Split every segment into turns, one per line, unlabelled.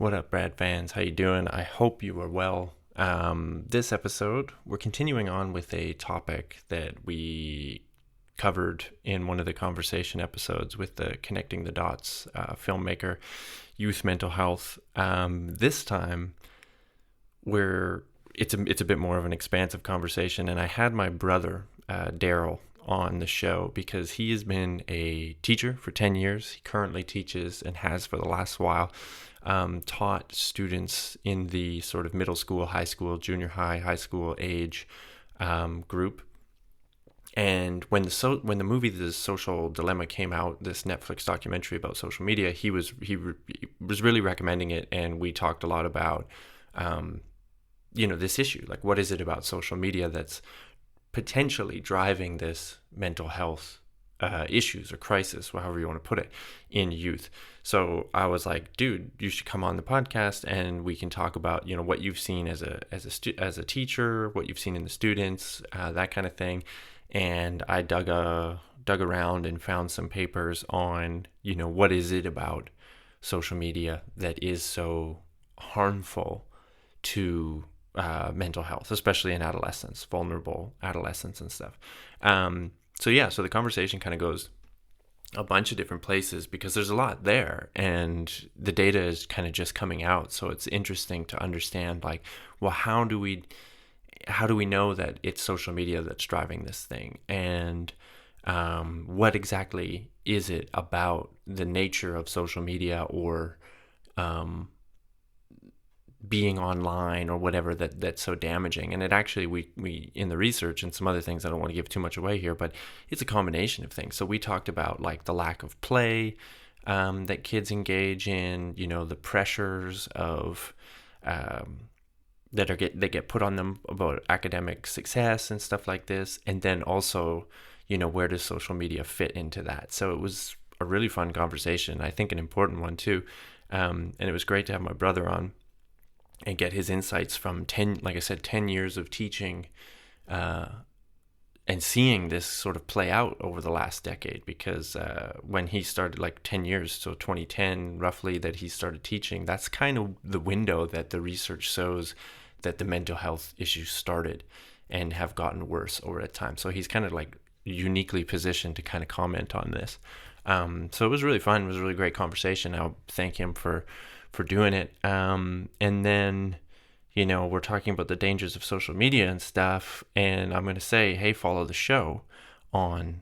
What up, Brad fans? How you doing? I hope you are well. This episode, we're continuing on with a topic that we covered in one of the conversation episodes with the Connecting the Dots filmmaker, youth mental health. This time, we're it's a bit more of an expansive conversation, and I had my brother Daryl on the show because he has been a teacher for 10 years. He currently teaches and has for the last while taught students in the sort of middle school, high school, junior high, high school age group. And when the movie The Social Dilemma came out, this Netflix documentary about social media, he was really recommending it, and we talked a lot about um, this issue. Like, what is it about social media that's potentially driving this mental health issues or crisis, however you want to put it, in youth? So I was like, dude, you should come on the podcast and we can talk about what you've seen as a teacher, what you've seen in the students, that kind of thing. And I dug around and found some papers on what is it about social media that is so harmful to mental health, especially in adolescents, vulnerable adolescents and stuff. So the conversation kind of goes a bunch of different places because there's a lot there, and the data is kind of just coming out. So it's interesting to understand, like, well, how do we know that it's social media that's driving this thing, and what exactly is it about the nature of social media or um, being online or whatever that's so damaging? And it actually, we in the research and some other things, I don't want to give too much away here, but it's a combination of things. So we talked about like the lack of play that kids engage in, the pressures of that get put on them about academic success and stuff like this, and then also where does social media fit into that. So it was a really fun conversation, I think an important one too. And it was great to have my brother on and get his insights from 10, like I said, 10 years of teaching uh, and seeing this sort of play out over the last decade. Because when he started, like 10 years, so 2010 roughly, that he started teaching, that's kind of the window that the research shows that the mental health issues started and have gotten worse over time. So he's kind of like uniquely positioned to kind of comment on this. So it was really fun. It was a really great conversation. I'll thank him for doing it. And then, we're talking about the dangers of social media and stuff. And I'm going to say, hey, follow the show on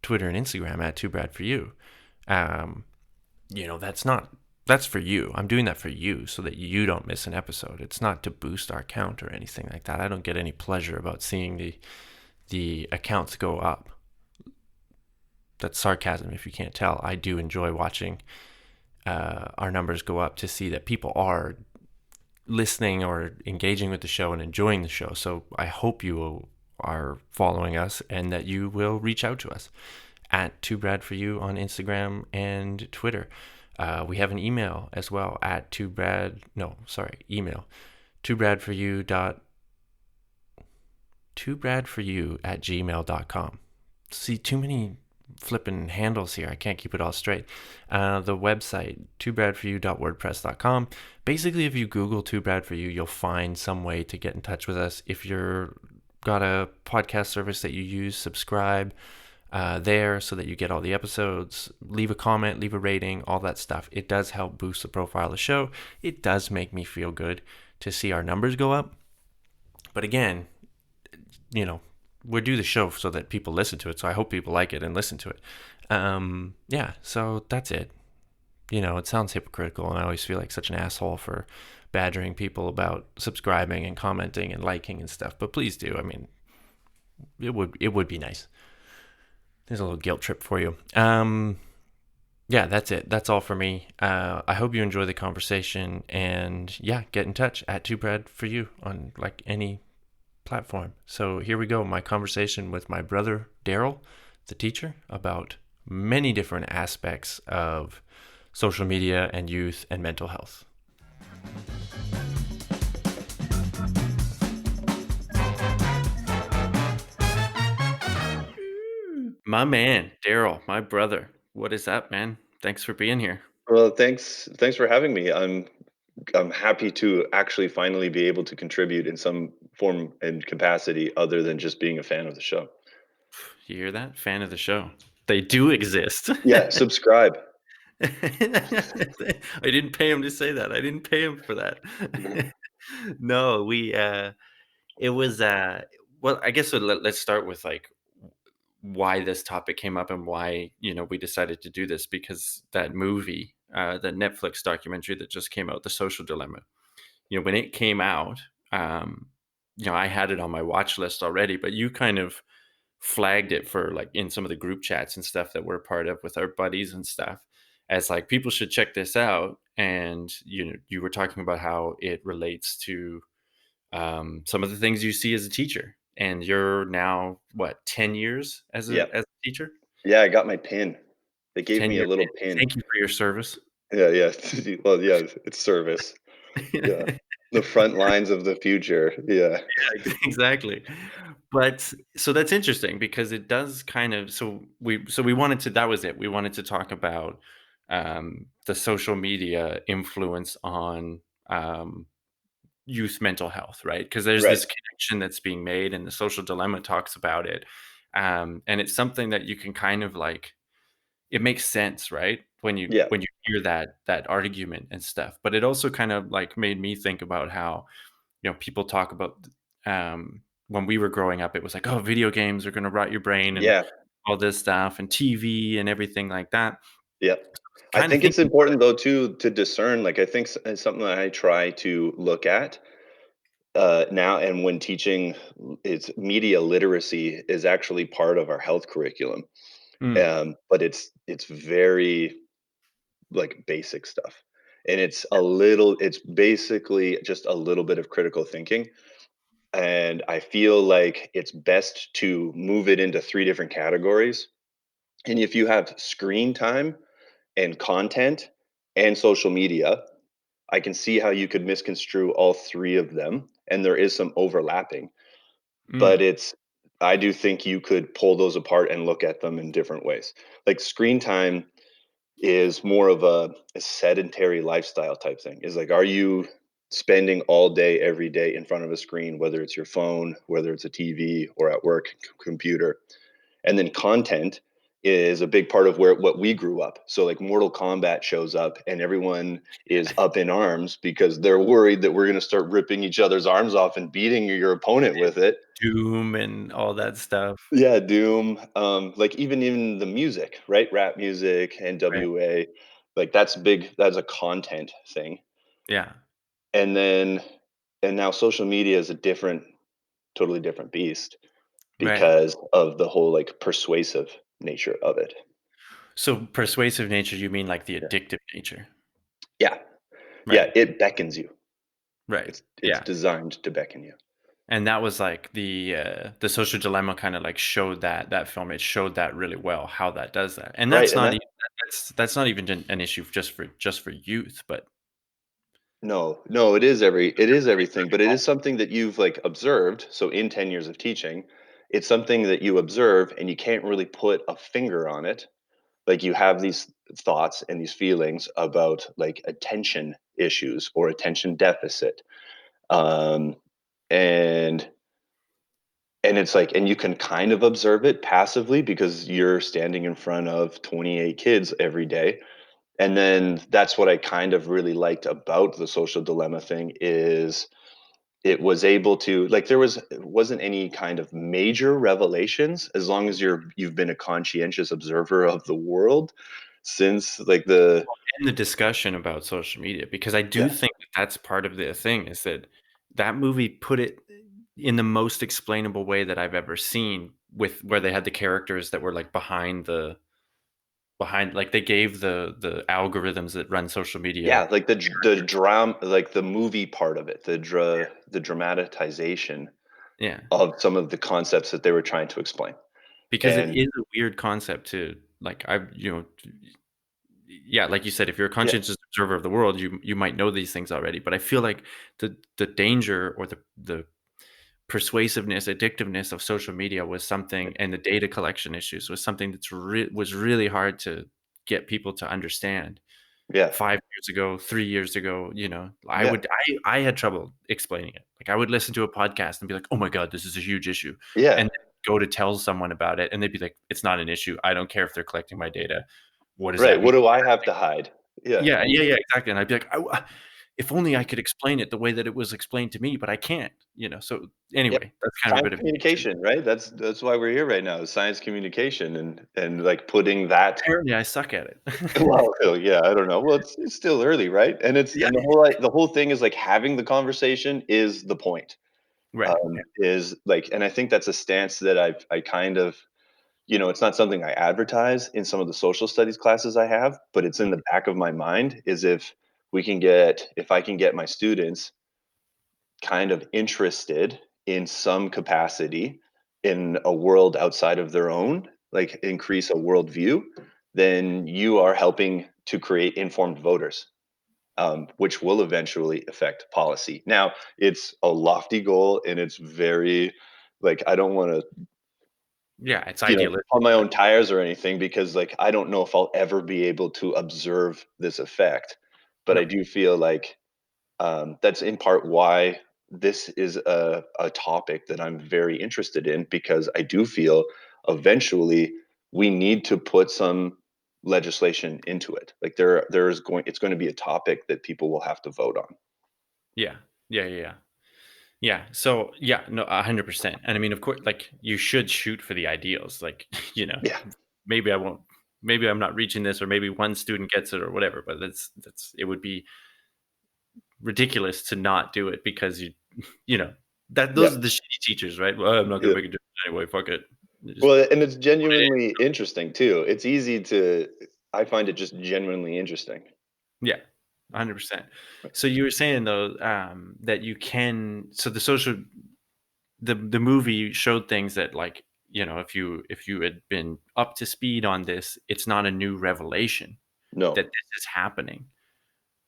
Twitter and Instagram at 2brad4you. Um, that's for you. I'm doing that for you so that you don't miss an episode. It's not to boost our count or anything like that. I don't get any pleasure about seeing the accounts go up. That's sarcasm if you can't tell. I do enjoy watching our numbers go up to see that people are listening or engaging with the show and enjoying the show. So I hope you are following us and that you will reach out to us at 2brad4you on Instagram and Twitter. We have an email as well at email 2brad4you dot 2brad4you at gmail.com. See, too many flipping handles here. I can't keep it all straight. The website, 2brad4you.wordpress.com. Basically, if you Google 2brad4you, you'll find some way to get in touch with us. If you're got a podcast service that you use, subscribe there so that you get all the episodes. Leave a comment, leave a rating, all that stuff. It does help boost the profile of the show. It does make me feel good to see our numbers go up. But again, we do the show so that people listen to it. So I hope people like it and listen to it. So that's it. It sounds hypocritical, and I always feel like such an asshole for badgering people about subscribing and commenting and liking and stuff. But please do. I mean, it would be nice. There's a little guilt trip for you. That's it. That's all for me. I hope you enjoy the conversation, and get in touch at 2brad4you on like any platform. So here we go. My conversation with my brother Daryl, the teacher, about many different aspects of social media and youth and mental health. My man, Daryl, my brother. What is up, man? Thanks for being here.
Well, thanks for having me. I'm I'm happy to actually finally be able to contribute in some form and capacity other than just being a fan of the show.
You hear that? Fan of the show. They do exist.
Yeah, subscribe.
I didn't pay him to say that. I didn't pay him for that.
Mhm.
No, it was, well, I guess let's start with, like, why this topic came up and why, we decided to do this because that movie, the Netflix documentary that just came out, The Social Dilemma, when it came out, um, I had it on my watch list already, but you kind of flagged it for like in some of the group chats and stuff that we're part of with our buddies and stuff as like people should check this out. And you were talking about how it relates to some of the things you see as a teacher. And you're now what, 10 years as a
Yeah.
teacher?
Yeah, I got my pin. They gave
10
me a
year
little
pin.
pin.
Thank you for your service.
Yeah, yeah. Well, yeah, it's service. Yeah. The front lines of the future. Yeah.
Exactly. But so that's interesting because it does kind of, so we wanted to, that was it. We wanted to talk about the social media influence on um, youth mental health, right? Because there's
Right.
this connection that's being made, and the social dilemma talks about it, and it's something that you can kind of like. It makes sense, right?
Yeah.
When you hear that argument and stuff. But it also kind of like made me think about how people talk about when we were growing up, it was like, oh, video games are going to rot your brain and
Yeah.
all this stuff and TV and everything like that.
Yeah. I
Kind of
think it's
thinking about
important though too to discern. Like I think it's something that I try to look at now, and when teaching, it's media literacy is actually part of our health curriculum.
it.
But it's very like basic stuff, and it's basically just a little bit of critical thinking. And I feel like it's best to move it into three different categories. And if you have screen time and content and social media, I can see how you could misconstrue all three of them, and there is some overlapping. But
Mm,
I do think you could pull those apart and look at them in different ways. Like screen time is more of a sedentary lifestyle type thing. Is like, are you spending all day, every day in front of a screen, whether it's your phone, whether it's a TV, or at work, computer? And then content is a big part of where what we grew up. So like Mortal Kombat shows up and everyone is up in arms because they're worried that we're going to start ripping each other's arms off and beating your opponent with it.
Doom and all that stuff.
Yeah, Doom. Like even the music, right? Rap music,
Right.
NWA, like that's big. That's a content thing.
Yeah.
And then and now social media is a totally different beast
Right.
because of the whole like persuasive nature of it.
So persuasive nature, you mean like the
Yeah.
addictive nature?
Yeah. Yeah,
Right.
it beckons you.
Right.
It's
Yeah.
designed to beckon you.
And that was like the social dilemma kind of like showed that film. It showed that really well how that does that. And
Right,
that's
and
not
that
even that's not even an issue just for youth, but
no, no, it is everything, but it is something that you've, like, observed, so in 10 years of teaching, it's something that you observe and you can't really put a finger on it. Like, you have these thoughts and these feelings about, like, attention issues or attention deficit, um, and it's like and you can kind of observe it passively because you're standing in front of 28 kids every day. And then that's what I kind of really liked about the social dilemma thing is it was able to like it wasn't any kind of major revelations as long as you've been a conscientious observer of the world since like the
in the discussion about social media, because I do
yeah
think that that's part of the thing is that that movie put it in the most explainable way that I've ever seen, with where they had the characters that were like behind, like they gave the algorithms that run social media
yeah like the
characters.
drama like the movie part of it the dramatization
Yeah,
of some of the concepts that they were trying to explain
because it
and
is a weird concept to like yeah, like you said, if you're a
yeah
conscientious observer of the world, you might know these things already. But I feel like the danger or the persuasiveness, addictiveness of social media was something, and the data collection issues was something was really hard to get people to understand.
Yeah.
5 years ago, 3 years ago, I
Yeah.
would, I had trouble explaining it. Like I would listen to a podcast and be like, oh my God, this is a huge issue.
Yeah.
And then go to tell someone about it. And they'd be like, it's not an issue. I don't care if they're collecting my data. What does
Right.
that
What
mean?
do I have to hide? Yeah.
Yeah, yeah, yeah, exactly. And I'd be like, if only I could explain it the way that it was explained to me, but I can't. So
Yeah.
anyway, that's kind of a
Science
bit of a tangent.
communication, right? That's why we're here right now, is science communication and like putting that.
Apparently I suck at it.
Well, yeah, I don't know. Well, it's still early, right? And it's
Yeah.
and the whole thing is like having the conversation is the point.
Right. Yeah.
Is like, and I think that's a stance that I kind of, it's not something I advertise in some of the social studies classes I have, but it's in the back of my mind, is if I can get my students kind of interested in some capacity in a world outside of their own, like increase a worldview, then you are helping to create informed voters, which will eventually affect policy. Now, it's a lofty goal and it's very, like, I don't want to,
Yeah, it's idealistic,
on my
but
own tires or anything, because like I don't know if I'll ever be able to observe this effect. But I
right.
do feel like that's in part why this is a topic that I'm very interested in, because I do feel eventually we need to put some legislation into it. Like it's going to be a topic that people will have to vote on.
Yeah. Yeah, yeah, yeah. Yeah. So yeah, no, 100%. And I mean, of course, like you should shoot for the ideals. Like, you know,
Yeah,
maybe I won't, maybe I'm not reaching this, or maybe one student gets it or whatever, but it would be ridiculous to not do it because you know, that
yeah,
those are the shitty teachers, right? Well, I'm not gonna
yeah.
make a difference anyway. Fuck it. You just
Well, and it's
put it in.
genuinely interesting too. It's easy to. I find it just genuinely interesting.
Yeah, 100%. So you were saying though, that you can. So the movie showed things that like if you had been up to speed on this, it's not a new revelation that
No.
this is happening.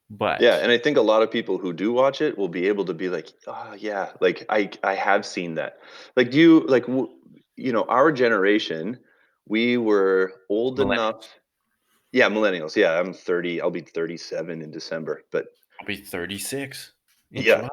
Yeah,
But
and I think a lot of people who do watch it will be able to be like, "Oh, yeah, like I have seen that." Like you like our generation, we were old
millennials,
enough. Yeah, millennials. Yeah, I'm 30. I'll be 37 in December. But
I'll be 36 in
yeah,
July.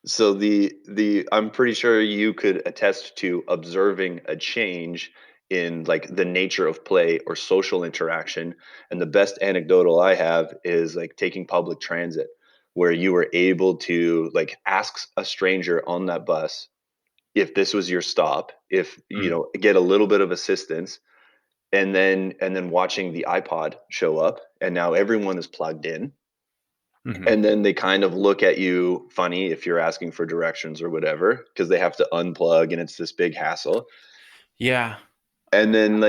so the I'm pretty sure you could attest to observing a change in like the nature of play or social interaction. And the best anecdotal I have is like taking public transit, where you were able to like ask a stranger on that bus if this was your stop, if
Mm,
get a little bit of assistance, and then watching the iPod show up, and now everyone is plugged in,
mhm.
and then they kind of look at you funny if you're asking for directions or whatever, because they have to unplug and it's this big hassle.
Yeah.
And then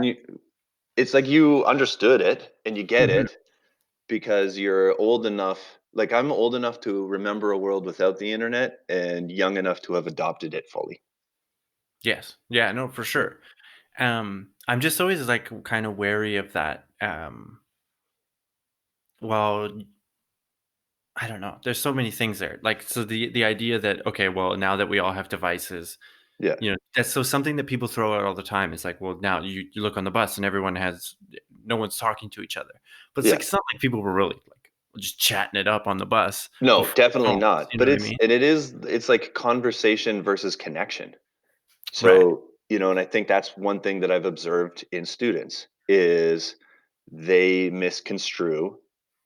you it's like you understood it and you get
Mhm.
it because you're old enough. Like, I'm old enough to remember a world without the internet and young enough to have adopted it fully.
Yes. Yeah, no, for sure. I'm just always like kind of wary of that. Well, I don't know. There's so many things there. Like, so the idea that okay, well, now that we all have devices,
Yeah,
that's so something that people throw out all the time. It's like, well, now you look on the bus and no one's talking to each other. But it's
yeah.
like it's not like people were really like just chatting it up on the bus
No,
before
definitely
phones.
not.
You know
But
what I mean?
it's like conversation versus connection.
Right.
So, and I think that's one thing that I've observed in students is they misconstrue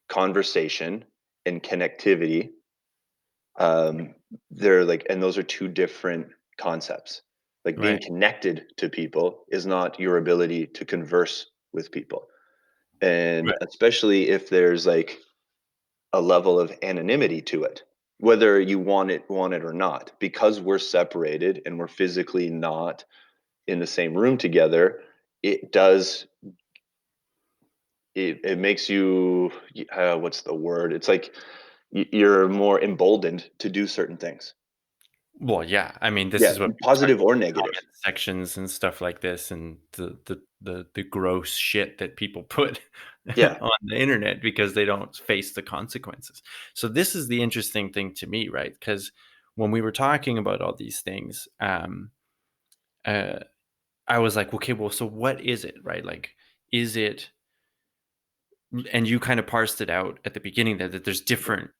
conversation and connectivity. They're like, and those are two different concepts. Like, being
Right.
connected to people is not your ability to converse with people. And
Right.
especially if there's like a level of anonymity to it, whether you want it or not, because we're separated and we're physically not in the same room together. It does it makes you, what's the word? It's like you're more emboldened to do certain things.
Well, yeah. I mean, this
Yeah,
is what we were talking
positive
about
or
with
negative.
comment sections and stuff like this, and the gross shit that people put
Yeah,
on the internet because they don't face the consequences. So this is the interesting thing to me, right? Because when we were talking about all these things, uh, I was like, okay, well, so what is it, right? Like, is it and you kind of parsed it out at the beginning there, that there's different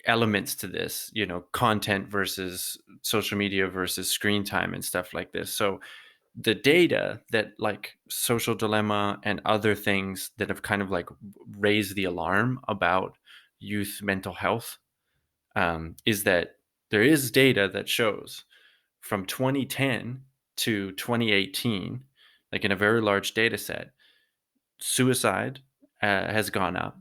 elements to this, content versus social media versus screen time and stuff like this. So the data that, like, Social Dilemma and other things that have kind of like raised the alarm about youth mental health, is that there is data that shows from 2010 to 2018, like in a very large data set, suicide has gone up,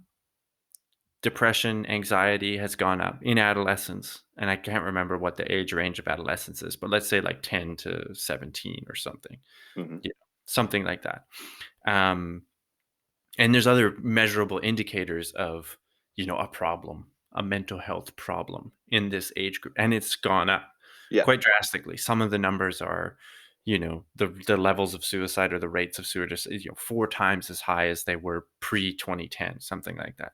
depression, anxiety has gone up in adolescence. And I can't remember what the age range of adolescence is, but let's say like 10 to 17 or something,
Hmm.
yeah, something like that. Um, and there's other measurable indicators of, a problem, a mental health problem in this age group, and it's gone up
Yeah.
quite drastically. Some of the numbers are, the levels of suicide or the rates of suicide, 4 times as high as they were pre 2010, something like that.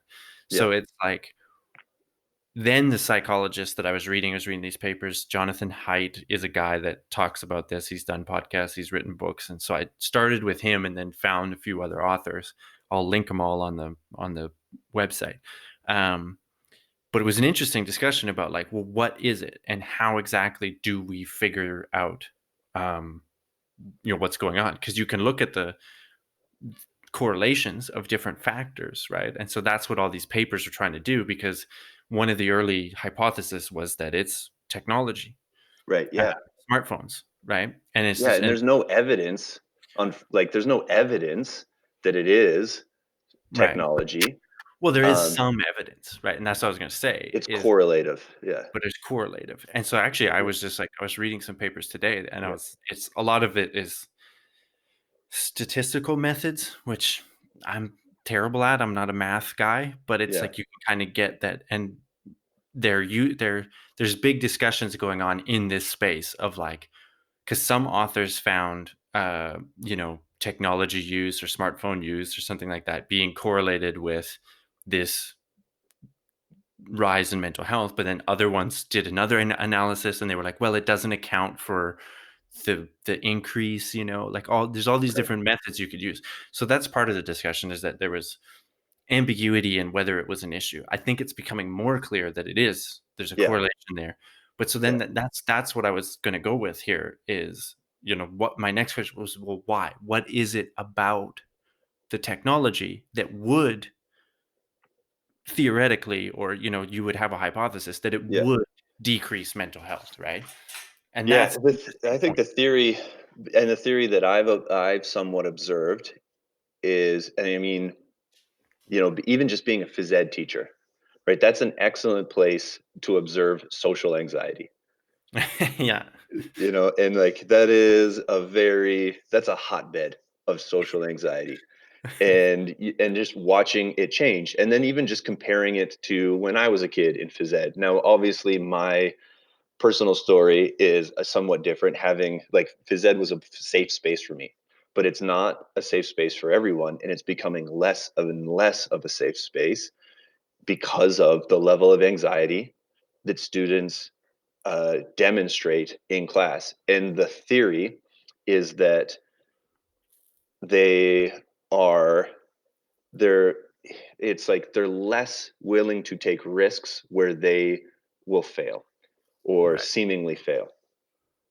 Yeah.
So it's like, then the psychologist that I was reading these papers, Jonathan Haidt, is a guy that talks about this. He's done podcasts, he's written books, and so I started with him and then found a few other authors. I'll link them all on the website. Um, but it was an interesting discussion about, like, well, what is it, and how exactly do we figure out, um, what's going on? Because you can look at the correlations of different factors, right? And so that's what all these papers are trying to do, because one of the early hypotheses was that it's technology,
Right.
uh,
Yeah.
smartphones, right? And it's
Yeah.
just,
And
and
there's no evidence on, like, there's no evidence that it is
right.
technology.
Well, there is
Um,
some evidence, right? And that's what I was going to say
it's
is,
correlative. Yeah.
but it's correlative. And so actually, I
Yeah.
was just like, I was reading some papers today, and
Yeah.
it's a lot of it is statistical methods, which I'm terrible at. I'm not a math guy, but it's
Yeah.
like you can kind of get that. And there's big discussions going on in this space of, like, because some authors found, technology use or smartphone use or something like that being correlated with this rise in mental health, but then other ones did another analysis, and they were like, well, it doesn't account for the increase, like, there's all these
Right.
different methods you could use. So that's part of the discussion, is that there was ambiguity in whether it was an issue. I think it's becoming more clear that it is. There's a
Yeah.
correlation there. But so then
Yeah.
that's what I was going to go with here is, what my next question was, well, why? What is it about the technology that would theoretically, or, you would have a hypothesis that it
Yeah.
would decrease mental health, right? And
Yeah.
that's an
I
interesting
think
point.
the theory, and the theory that I've somewhat observed is, and I mean, even just being a phys ed teacher, right? That's an excellent place to observe social anxiety.
Yeah.
And like that's a hotbed of social anxiety. And just watching it change, and then even just comparing it to when I was a kid in phys ed. Now, obviously, my personal story is somewhat different. Having, like, phys ed was a safe space for me, but it's not a safe space for everyone, and it's becoming less of and less of a safe space because of the level of anxiety that students demonstrate in class. And the theory is that they are they're it's like they're less willing to take risks where they will fail or
Right.
seemingly fail.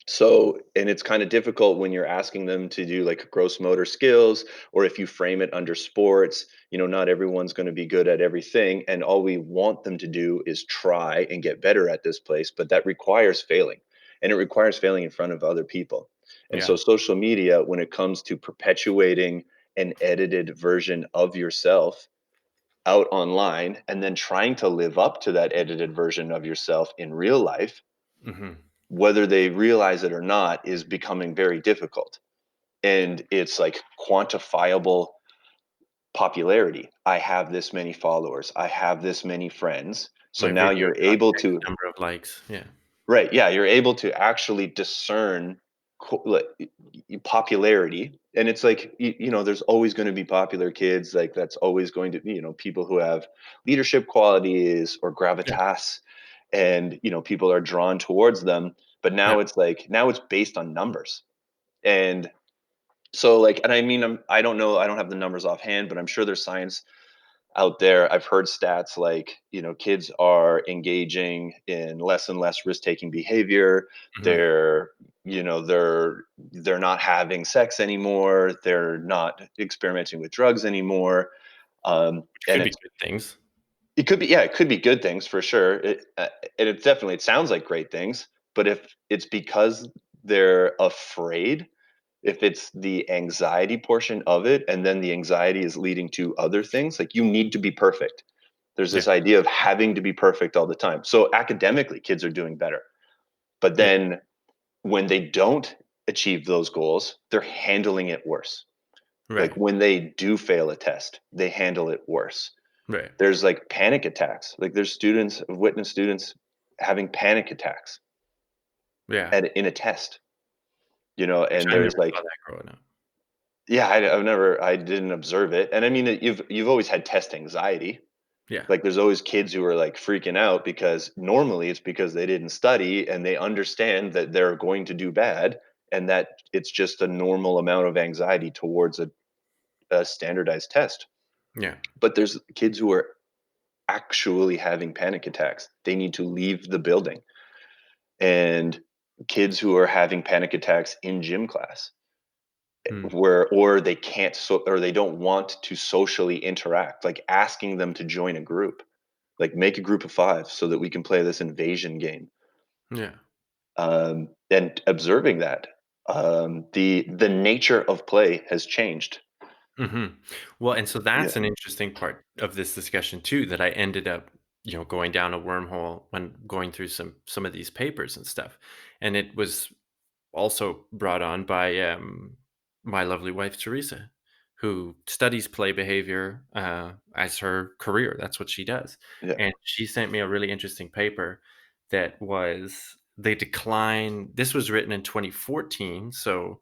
So, and it's kind of difficult when you're asking them to do like gross motor skills, or if you frame it under sports, not everyone's going to be good at everything. And all we want them to do is try and get better at this place. But that requires failing, and it requires failing in front of other people. And
Yeah.
so, social media, when it comes to perpetuating an edited version of yourself out online and then trying to live up to that edited version of yourself in real life,
Hmm.
whether they realize it or not, is becoming very difficult. And it's like quantifiable popularity. I have this many followers, I have this many friends. So
My
now
video
you're
got
able
X
to,
number of likes. Yeah.
right? Yeah, you're able to actually discern like, popularity. And it's like, there's always going to be popular kids. Like, that's always going to be, people who have leadership qualities or
Yeah.
gravitas, and people are drawn towards them. But
Yeah.
now it's based on numbers. And so, like, and I mean, I don't know, I don't have the numbers offhand, but I'm sure there's science out there. I've heard stats like, kids are engaging in less and less risk-taking behavior.
Hmm.
They're, they're not having sex anymore. They're not experimenting with drugs anymore.
Which
And
could be good things.
it could be, yeah, it could be good things for sure. And it sounds like great things, but if it's because they're afraid, if it's the anxiety portion of it, and then the anxiety is leading to other things, like you need to be perfect. There's
Yeah.
this idea of having to be perfect all the time. So academically, kids are doing better. But
Yeah.
then when they don't achieve those goals, they're handling it worse. Like
Right.
when they do fail a test, they handle it worse.
Right.
There's like panic attacks. Like there's students, I've witnessed students having panic attacks
Yeah.
in a test,
Which
and
I never
there's like,
saw that growing up.
yeah, I didn't observe it. And I mean, you've always had test anxiety.
Yeah.
Like there's always kids who are like freaking out because normally it's because they didn't study and they understand that they're going to do bad, and that it's just a normal amount of anxiety towards a standardized test.
Yeah.
But there's kids who are actually having panic attacks. They need to leave the building. And kids who are having panic attacks in gym class,
Mm.
or they can't, or they don't want to socially interact, like asking them to join a group, like make a group of 5 so that we can play this invasion game.
Yeah.
And observing that, the nature of play has changed.
Hmm. Well, and so
Yeah,
that's an interesting part of this discussion too, that I ended up, going down a wormhole when going through some of these papers and stuff. And it was also brought on by my lovely wife Teresa, who studies play behavior as her career. That's what she does.
yeah,
And she sent me a really interesting paper that was the decline. This was written in 2014, so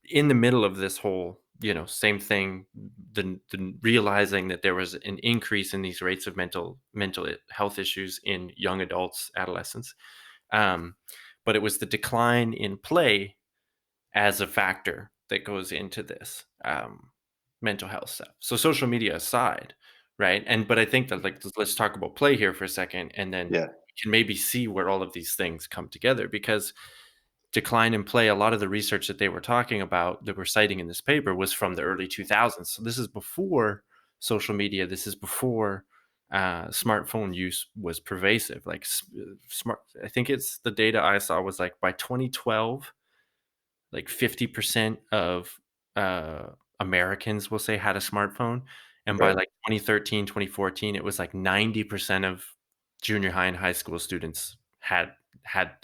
in the middle of this whole, same thing, the realizing that there was an increase in these rates of mental health issues in young adults, adolescents. um, but it was the decline in play as a factor that goes into this mental health stuff. So social media aside, right? And but I think that, like, let's talk about play here for a second, and then
yeah,
we can maybe see where all of these things come together, because decline in play, a lot of the research that they were talking about, that we're citing in this paper, was from the early 2000s. So this is before social media. This is before smartphone use was pervasive. Like smart, I think it's the data I saw was like by 2012, like 50% of uh, Americans will say had a smartphone. And by
right,
like 2013, 2014, it was like 90% of junior high and high school students had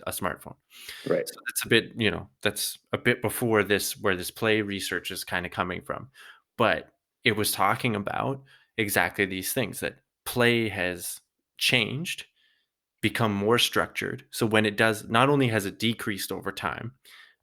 a smartphone.
right,
So that's a bit before this, where this play research is kind of coming from. But it was talking about exactly these things, that play has changed, become more structured. So when it does, not only has it decreased over time,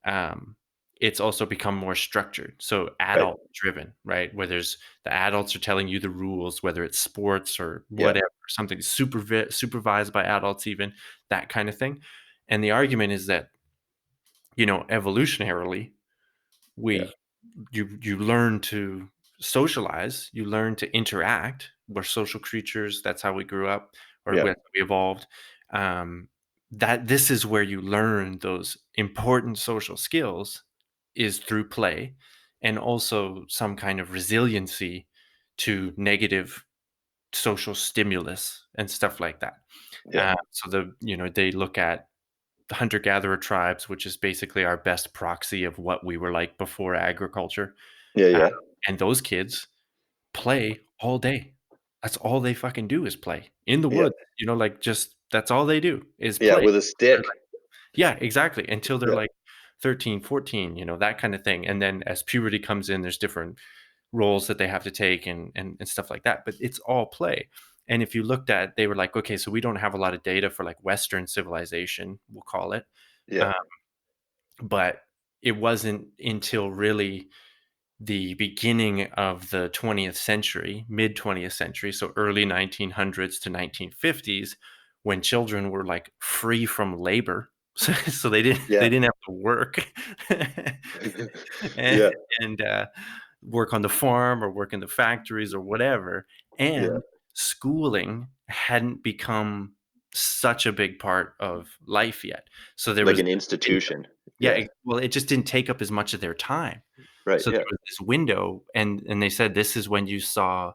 um, it's also become more structured. So
right,
adult driven, right? Where there's the adults are telling you the rules, whether it's sports or
yeah,
whatever, something supervised by adults, even that kind of thing. And the argument is that, evolutionarily,
yeah,
we you learn to socialize, you learn to interact. We're social creatures. That's how we grew up, or
yeah,
we evolved. Um, that this is where you learn those important social skills, is through play, and also some kind of resiliency to negative social stimulus and stuff like that.
yeah,
So they look at the hunter gatherer tribes, which is basically our best proxy of what we were like before agriculture.
yeah,
Uh,
yeah,
and those kids play all day. That's all they fucking do is play in the
yeah,
woods, like, just that's all they do is
yeah,
play.
with a
They're
stick.
like, yeah, exactly. Until they're
Yeah,
like 13, 14, that kind of thing. And then as puberty comes in, there's different roles that they have to take, and stuff like that. But it's all play. And if you looked at, they were like, okay, so we don't have a lot of data for like Western civilization, we'll call it.
yeah,
Um, but it wasn't until really the beginning of the 20th century, mid 20th century, so early 1900s to 1950s, when children were like free from labor. So they didn't
yeah,
they didn't have to work and,
yeah,
and work on the farm or work in the factories or whatever.
Yeah.
and schooling hadn't become such a big part of life yet. So there
Like
was
an
this window.
institution.
Yeah,
Yeah.
well, it just didn't take up as much of their time.
Right.
So
Yeah.
there was this window, and they said this is when you saw,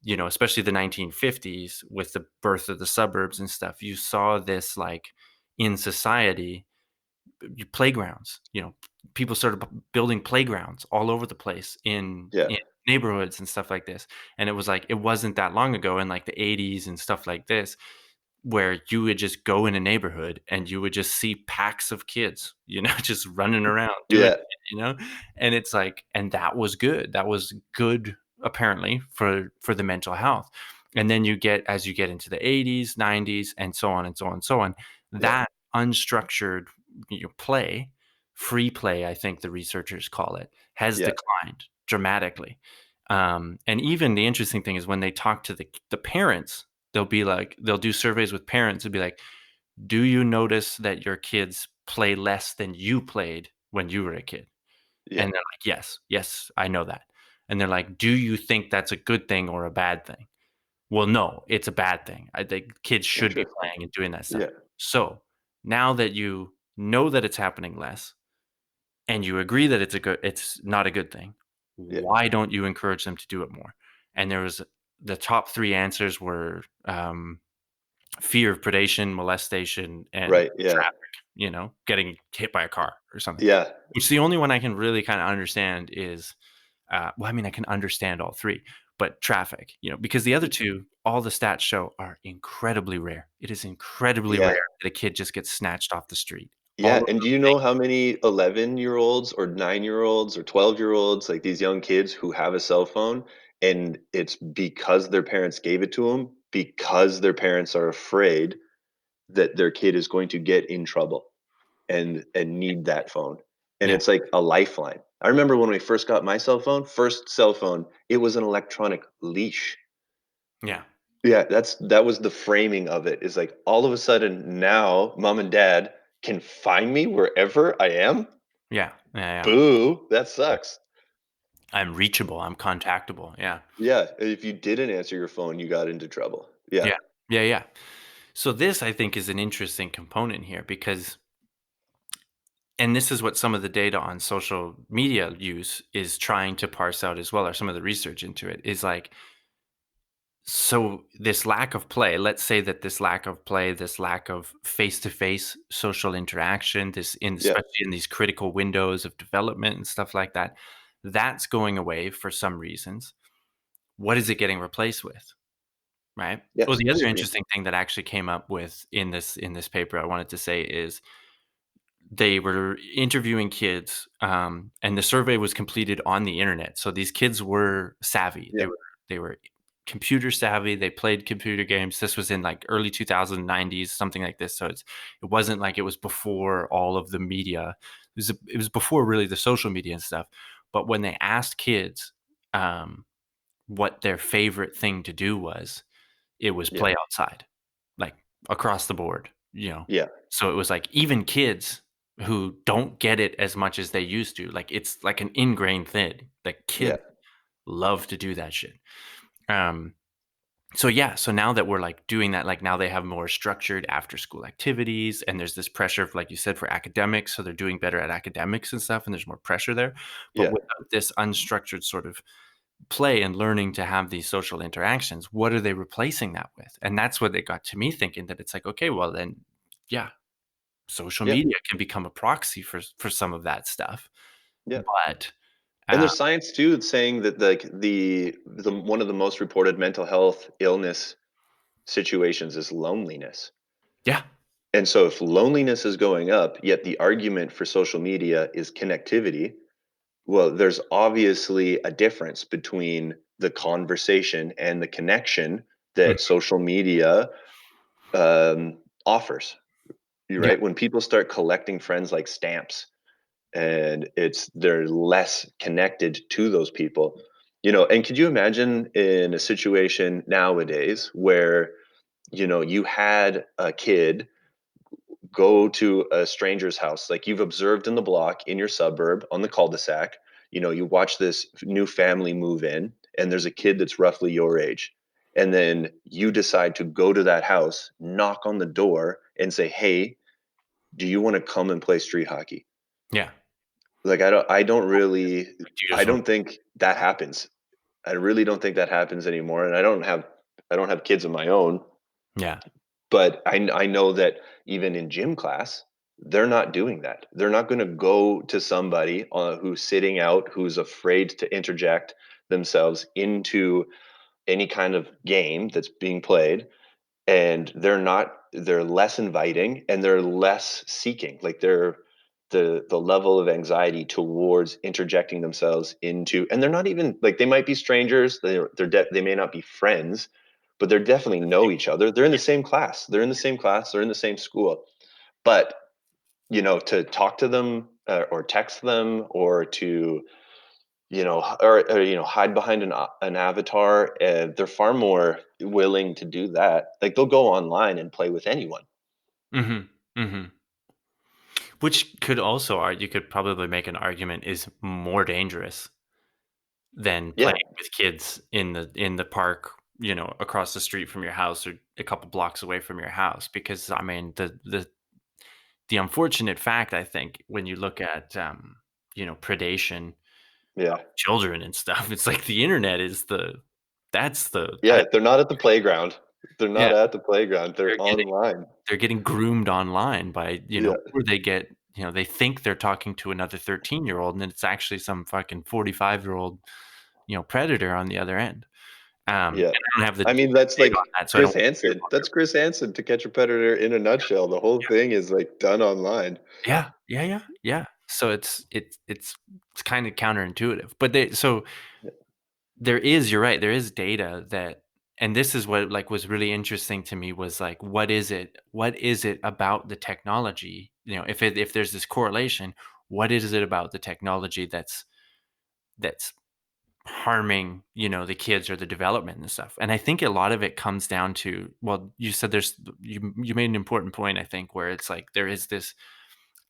especially the 1950s with the birth of the suburbs and stuff, you saw this like in society, playgrounds, people started building playgrounds all over the place
Yeah.
in neighborhoods and stuff like this. And it was like, it wasn't that long ago in like the 80s and stuff like this, where you would just go in a neighborhood and you would just see packs of kids, just running around doing
Yeah.
it, and it's like, and that was good. That was good apparently for the mental health. And then as you get into the 80s, 90s, and so on and so on and so on,
Yeah.
that unstructured play, free play, I think the researchers call it, has
Yeah.
declined dramatically. And even the interesting thing is when they talk to the parents, they'll do surveys with parents and be like, "Do you notice that your kids play less than you played when you were a kid?"
Yeah.
And they're like, "Yes, yes, I know that." And they're like, "Do you think that's a good thing or a bad thing?" Well, no, it's a bad thing. I think kids should be
Interesting.
playing and doing that stuff.
Yeah.
So now that you know that it's happening less, and you agree that it's not a good thing,
Yeah.
why don't you encourage them to do it more? And the top 3 answers were, fear of predation, molestation, and
Right. Yeah.
traffic, getting hit by a car or something.
Yeah.
Which the only one I can really kinda understand is, well, I mean, I can understand all 3, but traffic, because the other 2, all the stats show, are incredibly rare. It is incredibly
Yeah.
rare that a kid just gets snatched off the street. All
Yeah,
of
and do
those
you know
things.
how many 11-year-olds or 9-year-olds or 12-year-olds, like these young kids who have a cell phone, and it's because their parents gave it to them, because their parents are afraid that their kid is going to get in trouble and need that phone. And
Yeah,
it's like a lifeline. I remember when we first got my cell phone, first cell phone, it was an electronic leash.
yeah,
Yeah, that was the framing of it, is like all of a sudden now mom and dad can find me wherever I am?
yeah, yeah, yeah.
Boo, that
Yeah.
sucks.
I'm reachable, I'm contactable, yeah.
Yeah, if you didn't answer your phone, you got into trouble. Yeah,
Yeah, yeah, yeah. So this, I think, is an interesting component here because, and this is what some of the data on social media use is trying to parse out as well, or some of the research into it is like, so this lack of play, let's say that this lack of play, this lack of face-to-face social interaction,
yeah,
especially in these critical windows of development and stuff like that, that's going away for some reasons. What is it getting replaced with? Right?
yeah,
Well, the other
screen.
interesting thing that actually came up with in this paper I wanted to say is they were interviewing kids, and the survey was completed on the internet. So these kids were savvy.
Yeah,
They were computer savvy. They played computer games. This was in like early 2090s, something like this. So it wasn't like it was before all of the media. It was before really the social media and stuff. But when they asked kids, um, what their favorite thing to do was, it was
yeah,
play outside, like, across the board,
yeah,
So it was, like, even kids who don't get it as much as they used to, like, it's like an ingrained thing, like,
yeah,
kids love to do that shit. Um, so, yeah, so now that we're, like, doing that, like, now they have more structured after-school activities, and there's this pressure, like you said, for academics, so they're doing better at academics and stuff, and there's more pressure there, but
yeah,
without this unstructured sort of play and learning to have these social interactions, what are they replacing that with? And that's what it got to me thinking that it's like, okay, well then, yeah, social
yeah,
media can become a proxy for some of that stuff.
yeah.
But
And
uh,
there's science too that's saying that like the one of the most reported mental health illness situations is loneliness.
yeah,
And so if loneliness is going up, yet the argument for social media is connectivity, well, there's obviously a difference between the conversation and the connection
mm,
that social media offers. You
yeah,
right? When people start collecting friends like stamps, and they're less connected to those people, and could you imagine in a situation nowadays where you had a kid go to a stranger's house, like you've observed in the block in your suburb on the cul-de-sac, you watch this new family move in, and there's a kid that's roughly your age, and then you decide to go to that house, knock on the door, and say, "Hey, do you want to come and play street hockey?"
Yeah.
Like
Do you
I
just want
don't think that happens. I really don't think that happens anymore, and I don't have kids of my own,
Yeah.
but I know that even in gym class, they're not doing that. They're not going to go to somebody who's sitting out, who's afraid to interject themselves into any kind of game that's being played, and they're less inviting and they're less seeking. Like they're the level of anxiety towards interjecting themselves into, and they're not even like, they might be strangers, they may not be friends, but they're definitely know each other. They're in the same class, they're in the same school. But to talk to them, or text them, or to hide behind an avatar, they're far more willing to do that. Like they'll go online and play with anyone.
Mhm. Mhm. Which could also you could probably make an argument is more dangerous than
Yeah,
playing with kids in the park, across the street from your house or a couple blocks away from your house. Because I mean, the unfortunate fact, I think, when you look at predation
yeah,
of children and stuff, it's like the internet is
yeah. They're not at the playground. They're
yeah,
not at the playground. They're
they're getting
online.
they're getting groomed online by,
Yeah,
or they get, they think they're talking to another 13-year-old, and it's actually some fucking 45-year-old, predator on the other end. And
yeah.
I don't have the
I mean, that's
data on
like
that, so I
Chris
don't wanna
Hansen.
fear-monger.
That's Chris Hansen, To Catch a Predator in a nutshell. The whole thing is like done online.
Yeah, yeah, yeah, yeah. So it's kinda counterintuitive, but you're right, there is data that, and this is what, like, was really interesting to me was, like, what is it about the technology, if there's this correlation, what is it about the technology that's harming, the kids or the development and stuff. And I think a lot of it comes down to, well, you said you made an important point, I think, where it's like there is this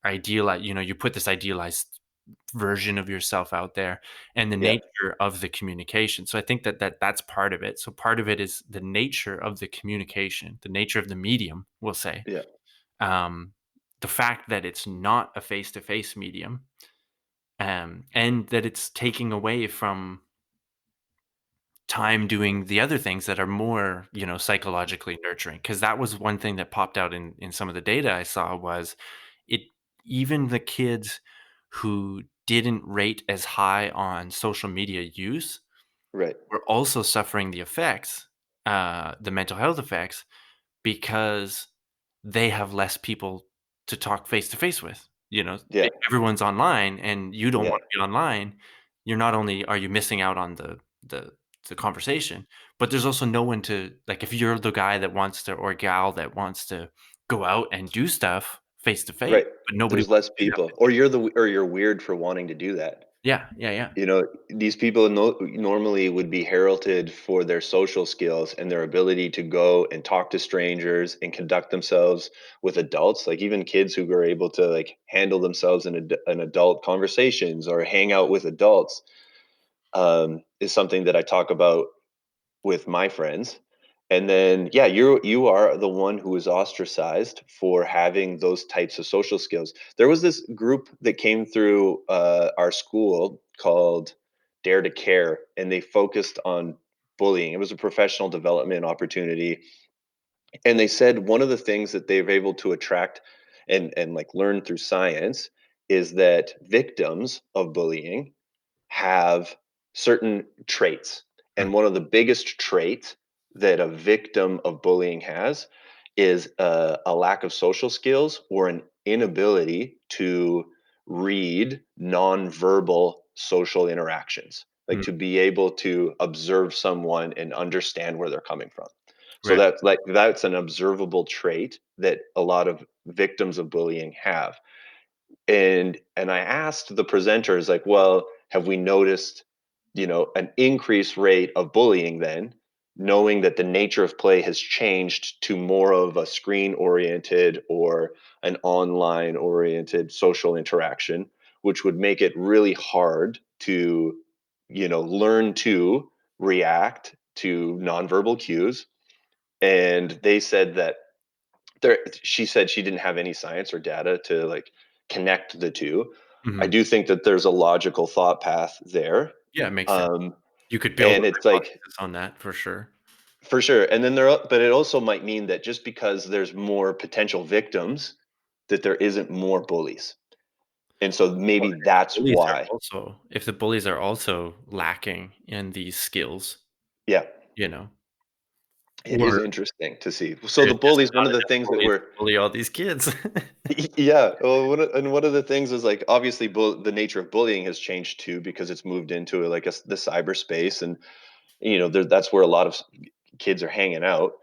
you put this idealized version of yourself out there, and the
Yeah,
nature of the communication. So I think that's part of it. So part of it is the nature of the communication, the nature of the medium, we'll say.
yeah,
Um, the fact that it's not a face-to-face medium, and that it's taking away from time doing the other things that are more, psychologically nurturing. Because that was one thing that popped out in some of the data I saw was it even the kids who didn't rate as high on social media use
right.
were also suffering the mental health effects, because they have less people to talk face to face with.
Yeah,
Everyone's online, and you don't
yeah,
want to be online. You're not only are you missing out on the the conversation, but there's also no one to, like, if you're the guy that wants to, or gal that wants to go out and do stuff face to face,
right.
but nobody
There's
wants
less
to do that
people,
with
or
you.
you're weird for wanting to do that.
Yeah, yeah, yeah.
These people normally would be heralded for their social skills and their ability to go and talk to strangers and conduct themselves with adults, like even kids who are able to like handle themselves in adult conversations or hang out with adults, is something that I talk about with my friends. And then, yeah, you are the one who is ostracized for having those types of social skills. There was this group that came through our school called Dare to Care, and they focused on bullying. It was a professional development opportunity, and they said one of the things that they're able to attract and like learn through science is that victims of bullying have certain traits.
Mm,
And one of the biggest traits that a victim of bullying has is a lack of social skills or an inability to read nonverbal social interactions, like
mm,
to be able to observe someone and understand where they're coming from. So
right.
that's an observable trait that a lot of victims of bullying have. And I asked the presenters, like, well, have we noticed, an increased rate of bullying then, knowing that the nature of play has changed to more of a screen oriented or an online oriented social interaction, which would make it really hard to learn to react to nonverbal cues, and they said that she said she didn't have any science or data to like connect the two. I
Mhm.
do think that there's a logical thought path there.
Yeah, it makes sense.
Um,
You could build
and
a
it's like
hypothesis on that for sure.
for sure. And then but it also might mean that just because there's more potential victims, that there isn't more bullies. And so
Well,
maybe
if the
that's
bullies are
why.
also if the bullies are also lacking in these skills,
Yeah,
you know,
it is
or
interesting to see. So the
there's just
bullies, one
not
of the
enough
things that
bullies to
were
bully all these kids.
yeah, well, and one of the things is like obviously the nature of bullying has changed too because it's moved into like the cyberspace, and that's where a lot of kids are hanging out.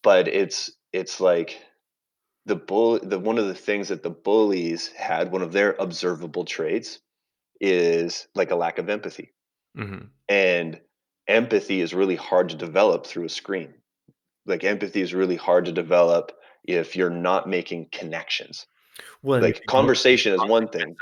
But it's like the one of the things that the bullies had, one of their observable traits is like a lack of empathy.
Mhm.
And empathy is really hard to develop through a screen. Like empathy is really hard to develop if you're not making connections.
Well, and if
Like
you don't see the
conversation is one
consequence
thing.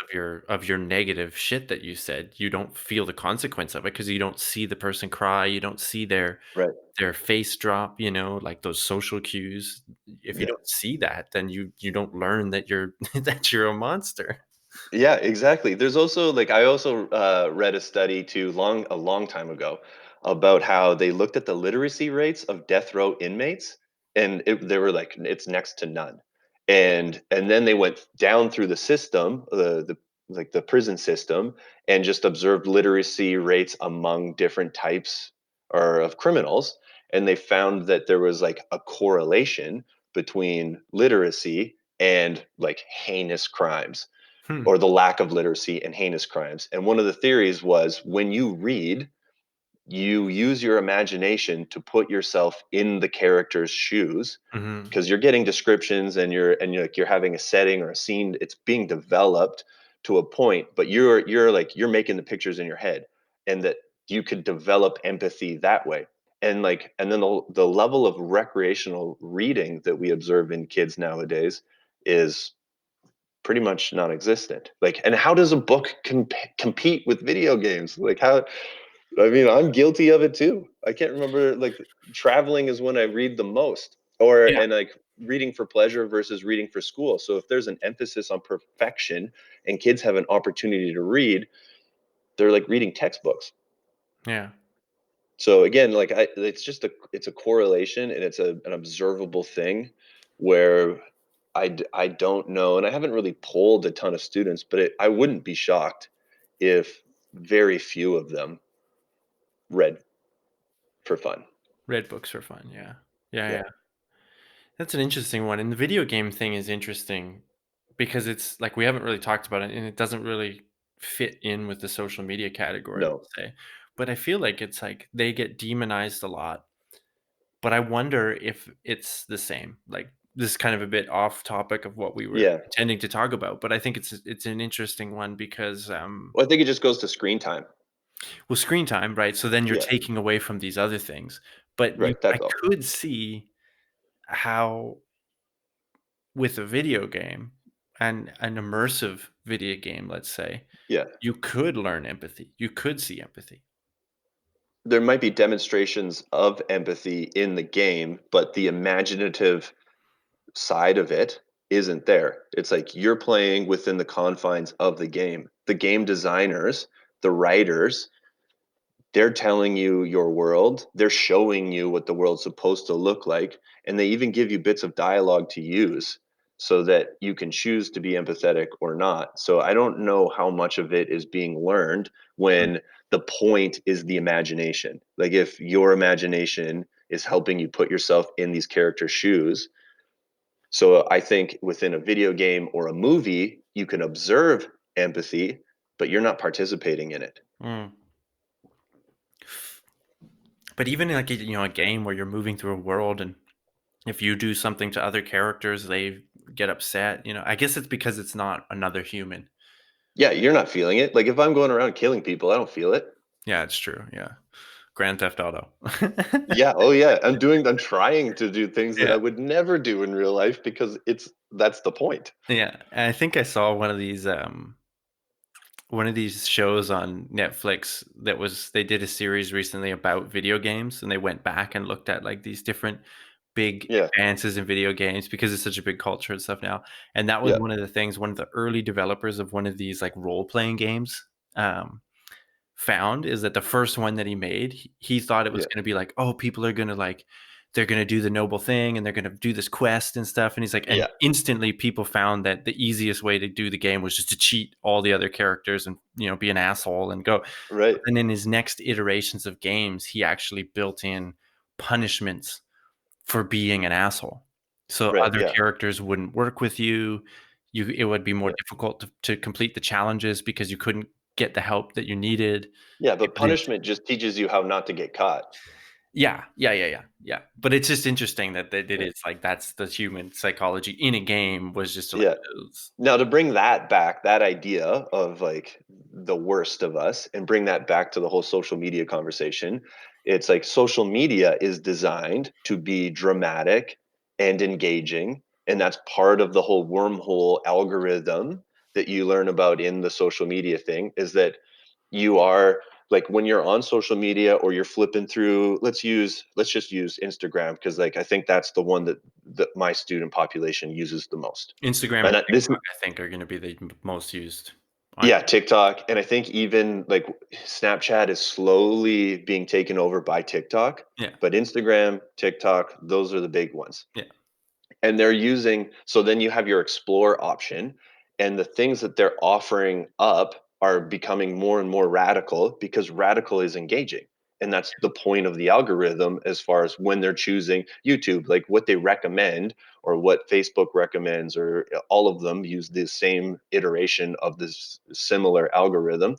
of your negative shit that you said, you don't feel the consequence of it because you don't see the person cry, you don't see
Right.
their face drop, like those social cues. If you
Yeah.
don't see that, then you don't learn that you're that you're a monster.
Yeah, exactly. There's also like I also read a study too a long time ago about how they looked at the literacy rates of death row inmates, and they were like it's next to none. And then they went down through the system, the like the prison system, and just observed literacy rates among different types or of criminals, and they found that there was like a correlation between literacy and like heinous crimes,
Hmm.
or the lack of literacy and heinous crimes. And one of the theories was when you read, you use your imagination to put yourself in the character's shoes,
Mhm.
because you're getting descriptions and you're having a setting or a scene. It's being developed to a point, but you're making the pictures in your head, and that you could develop empathy that way. And then the level of recreational reading that we observe in kids nowadays is pretty much non-existent. Like, and how does a book compete with video games? Like, how? I mean, I'm guilty of it too. I can't remember. Like, traveling is when I read the most, or
Yeah.
and like reading for pleasure versus reading for school. So if there's an emphasis on perfection and kids have an opportunity to read, they're like reading textbooks.
Yeah.
So again, like it's a correlation, and it's an observable thing where I don't know, and I haven't really polled a ton of students, but I wouldn't be shocked if very few of them read for fun.
Read books are fun, yeah. Yeah,
Yeah.
yeah. That's an interesting one, and the video game thing is interesting because it's like we haven't really talked about it, and it doesn't really fit in with the social media category,
No.
let's say. But I feel like it's like they get demonized a lot, but I wonder if it's the same. Like this is kind of a bit off topic of what we were
Yeah.
intending to talk about, but I think it's an interesting one because
Well, I think it just goes to screen time.
well, screen time, right? So then you're
Yeah.
taking away from these other things. But
Right.
I
That's all.
could see how with a video game and an immersive video game, let's say,
Yeah.
you could learn empathy. You could see empathy.
There might be demonstrations of empathy in the game, but the imaginative side of it isn't there. It's like you're playing within the confines of the game. The game designers, the writers, they're telling you your world, they're showing you what the world's supposed to look like, and they even give you bits of dialogue to use so that you can choose to be empathetic or not. So I don't know how much of it is being learned
Mm,
when the point is the imagination. Like if your imagination is helping you put yourself in these characters' shoes, so I think within a video game or a movie, you can observe empathy, but you're not participating in it.
mm. But even in like a game where you're moving through a world and if you do something to other characters, they get upset. I guess it's because it's not another human.
Yeah, you're not feeling it. Like if I'm going around killing people, I don't feel it.
Yeah, it's true. Yeah. Grand Theft Auto.
Yeah, oh yeah, I'm trying to do things that
Yeah.
I would never do in real life because that's the point.
Yeah. And I think I saw one of these one of these shows on Netflix that was they did a series recently about video games, and they went back and looked at like these different big
Yeah,
advances in video games because it's such a big culture and stuff now. And that was
yeah,
one of the things one of the early developers of one of these like role playing games um, found is that the first one that he made, he thought it was
yeah,
going to be like, oh, people are going to like, they're going to do the noble thing and they're going to do this quest and stuff. And he's like, and
yeah.
instantly people found that the easiest way to do the game was just to cheat all the other characters and, be an asshole and go.
Right,
And in his next iterations of games, he actually built in punishments for being an asshole. So
right.
other
Yeah,
characters wouldn't work with you. It would be more
yeah.
difficult to complete the challenges because you couldn't get the help that you needed.
Yeah,
It
but
was
punishment just teaches you how not to get caught.
yeah, yeah, yeah, yeah, yeah. But it's just interesting that it
Yeah.
is like that's the human psychology in a game was just to like
Yeah.
those
Now to bring that back, that idea of like the worst of us and bring that back to the whole social media conversation, it's like social media is designed to be dramatic and engaging. And that's part of the whole wormhole algorithm that you learn about in the social media thing is that you are like when you're on social media or you're flipping through, let's just use Instagram because like I think that's the one that my student population uses the most.
Instagram
And
and
this
TikTok, I think, are gonna be the most used on
Yeah, TikTok, and I think even, like, Snapchat is slowly being taken over by TikTok,
yeah,
but Instagram, TikTok, those are the big ones.
yeah.
And they're using so then you have your explore option, and the things that they're offering up are becoming more and more radical because radical is engaging. And that's the point of the algorithm as far as when they're choosing YouTube, like what they recommend or what Facebook recommends, or all of them use the same iteration of this similar algorithm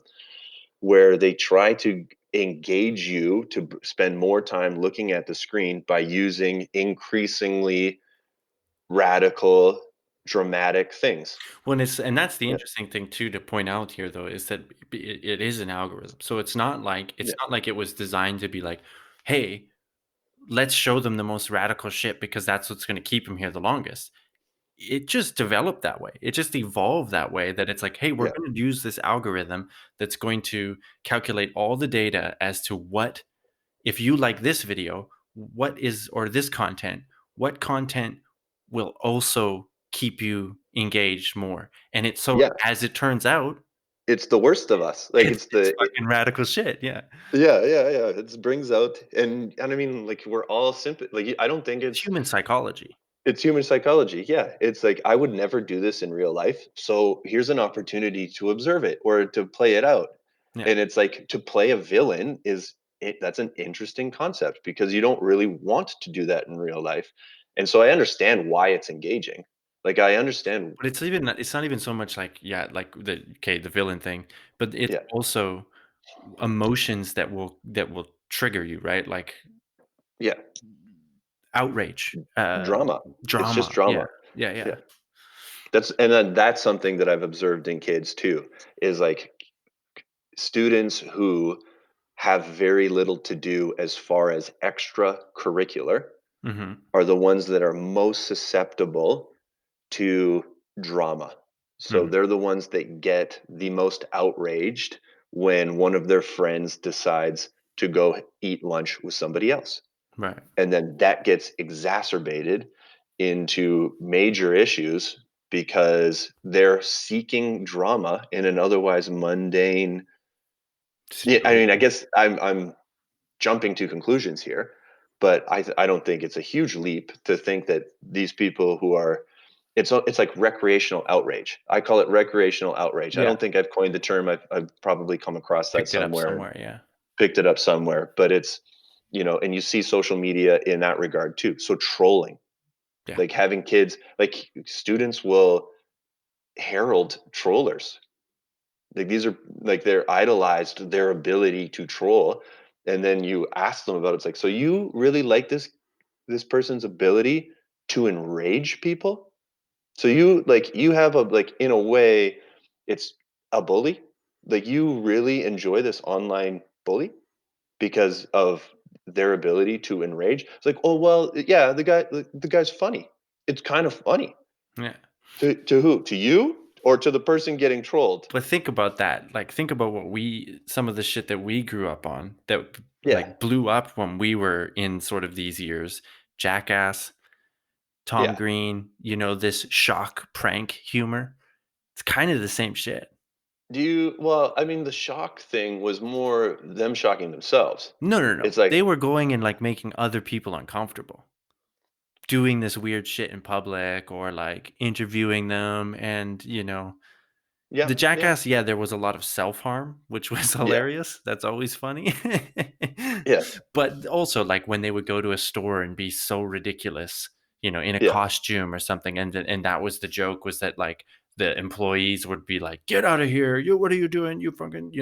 where they try to engage you to spend more time looking at the screen by using increasingly radical, dramatic things.
Well, and that's the
Yeah,
interesting thing too to point out here though, is that it is an algorithm. So it's
yeah,
not like it was designed to be like, "Hey, let's show them the most radical shit because that's what's gonna keep them here the longest." It just developed that way. It just evolved that way that it's like, "Hey, we're
yeah,
gonna use this algorithm that's going to calculate all the data as to what if you like this video, what is or this content, what content will also keep you engaged more?" And it's so
yeah.
as it turns out,
It's the worst of us. Like
it's fucking radical shit, yeah.
yeah, yeah, yeah. It brings out and I mean, like we're all like I don't think
It's human psychology.
it's human psychology. Yeah, it's like I would never do this in real life, so here's an opportunity to observe it or to play it out.
Yeah.
And it's like to play a villain that's an interesting concept because you don't really want to do that in real life. And so I understand why it's engaging. Like I understand.
But it's not even so much like, yeah, like the villain thing, but it's
Yeah,
also emotions that will trigger you, right? Like
yeah,
outrage,
drama. It's just
drama. Yeah.
drama.
Yeah, yeah.
Yeah. That's something that I've observed in kids too, is like students who have very little to do as far as extracurricular
Mhm.
are the ones that are most susceptible to drama. So
Mhm.
they're the ones that get the most outraged when one of their friends decides to go eat lunch with somebody else.
Right.
And then that gets exacerbated into major issues because they're seeking drama in an otherwise mundane. Yeah, I mean, I
Situation.
guess I'm jumping to conclusions here, but I don't think it's a huge leap to think that these people who are it's like recreational outrage. I call it recreational outrage. I
Yeah.
don't think I've coined the term. I've probably come across that
Picked it up
somewhere,
somewhere, yeah.
picked it up somewhere, but it's and you see social media in that regard too. So trolling,
Yeah.
like having kids, like students will herald trollers. Like these are like they're idolized their ability to troll, and then you ask them about it. It's like, so you really like this person's ability to enrage people? So you have a like in a way, it's a bully. Like you really enjoy this online bully because of their ability to enrage. It's like, oh well, yeah, the guy's funny. It's kind of funny
Yeah.
to who? To you or to the person getting trolled.
But think about that. Like, think about some of the shit that we grew up on that
Yeah,
like blew up when we were in sort of these years. Jackass, Tom
yeah.
Green, this shock prank humor. It's kind of the same shit.
Well, I mean, the shock thing was more them shocking themselves.
No, no, no.
It's like,
They were going and like making other people uncomfortable, doing this weird shit in public or like interviewing them. And,
yeah,
the
yeah,
Jackass, yeah, there was a lot of self-harm, which was
yeah,
hilarious. That's always funny.
yeah,
But also, like, when they would go to a store and be so ridiculous, in a
yeah,
costume or something, and that was the joke, was that, like, the employees would be like, "Get out of here. What are you doing? You fucking,"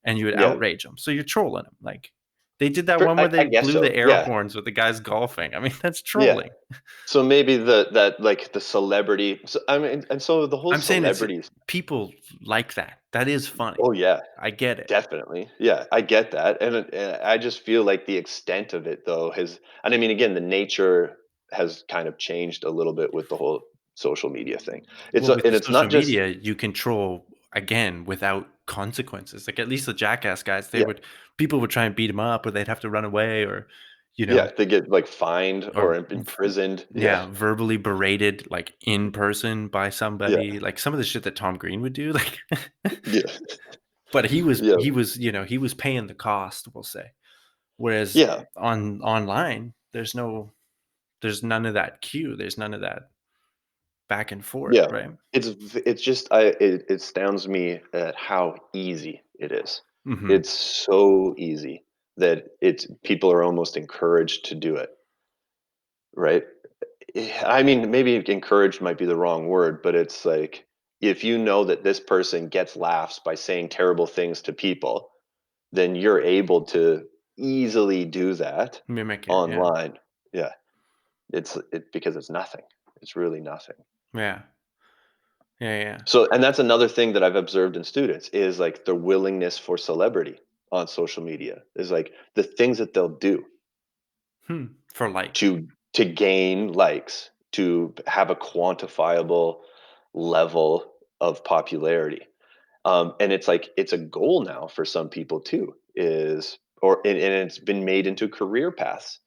and you would
yeah.
outrage them. So you're trolling them. Like, they did that
For,
one where
I
they
guess
blew the
so.
air
Yeah,
horns with the guys golfing. I mean, that's
yeah.
trolling.
So maybe that like the celebrity. So, I mean, and so the whole
I'm saying it's
celebrities.
people like that. That is funny.
Oh yeah,
I get it.
definitely. Yeah, I get that, and I just feel like the extent of it though has, and I mean, again, the nature has kind of changed a little bit with the whole social media thing.
Well, with
And
the
it's
social
not just,
media, you control again without consequences. Like, at least the Jackass guys,
yeah,
people would try and beat him up, or they'd have to run away, or you
yeah,
know,
they get like fined or
or
imprisoned. Yeah,
yeah, verbally berated like in person by
yeah,
somebody. Like some of the shit that Tom Green would do. Like,
yeah,
but he was
yeah,
he was he was paying the cost. We'll say. Whereas
yeah,
online, there's none of that cue. There's none of that back and forth,
yeah.
right?
It's just it astounds me at how easy it is.
Hmm.
It's so easy that it's people are almost encouraged to do it, right? I mean, maybe encouraged might be the wrong word, but it's like if you know that this person gets laughs by saying terrible things to people, then you're able to easily do that
Mimic it. Yeah.
online. Yeah, because it's nothing. It's really nothing.
Yeah. Yeah. Yeah.
So, and that's another thing that I've observed in students is like the willingness for celebrity on social media is like the things that they'll do
For likes.
to gain likes, to have a quantifiable level of popularity. And it's like it's a goal now for some people too. And it's been made into career paths.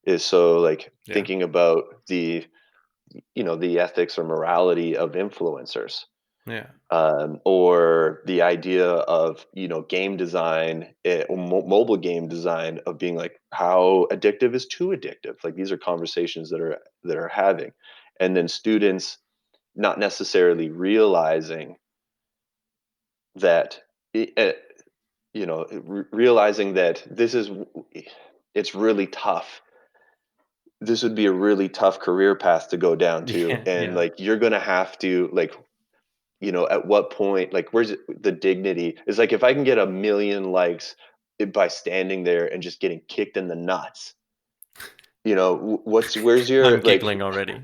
Is so like
Yeah.
thinking about the ethics or morality of influencers,
Yeah.
or the idea of game design, or mobile game design, of being like how addictive is too addictive. Like these are conversations that are having, and then students not necessarily realizing that realizing that it's really tough. This would be a really tough career path to go down to,
Yeah.
and
Yeah.
like you're gonna have to like, at what point, like, where's the dignity? It's like if I can get a million likes by standing there and just getting kicked in the nuts, where's your
I'm
like,
giggling already.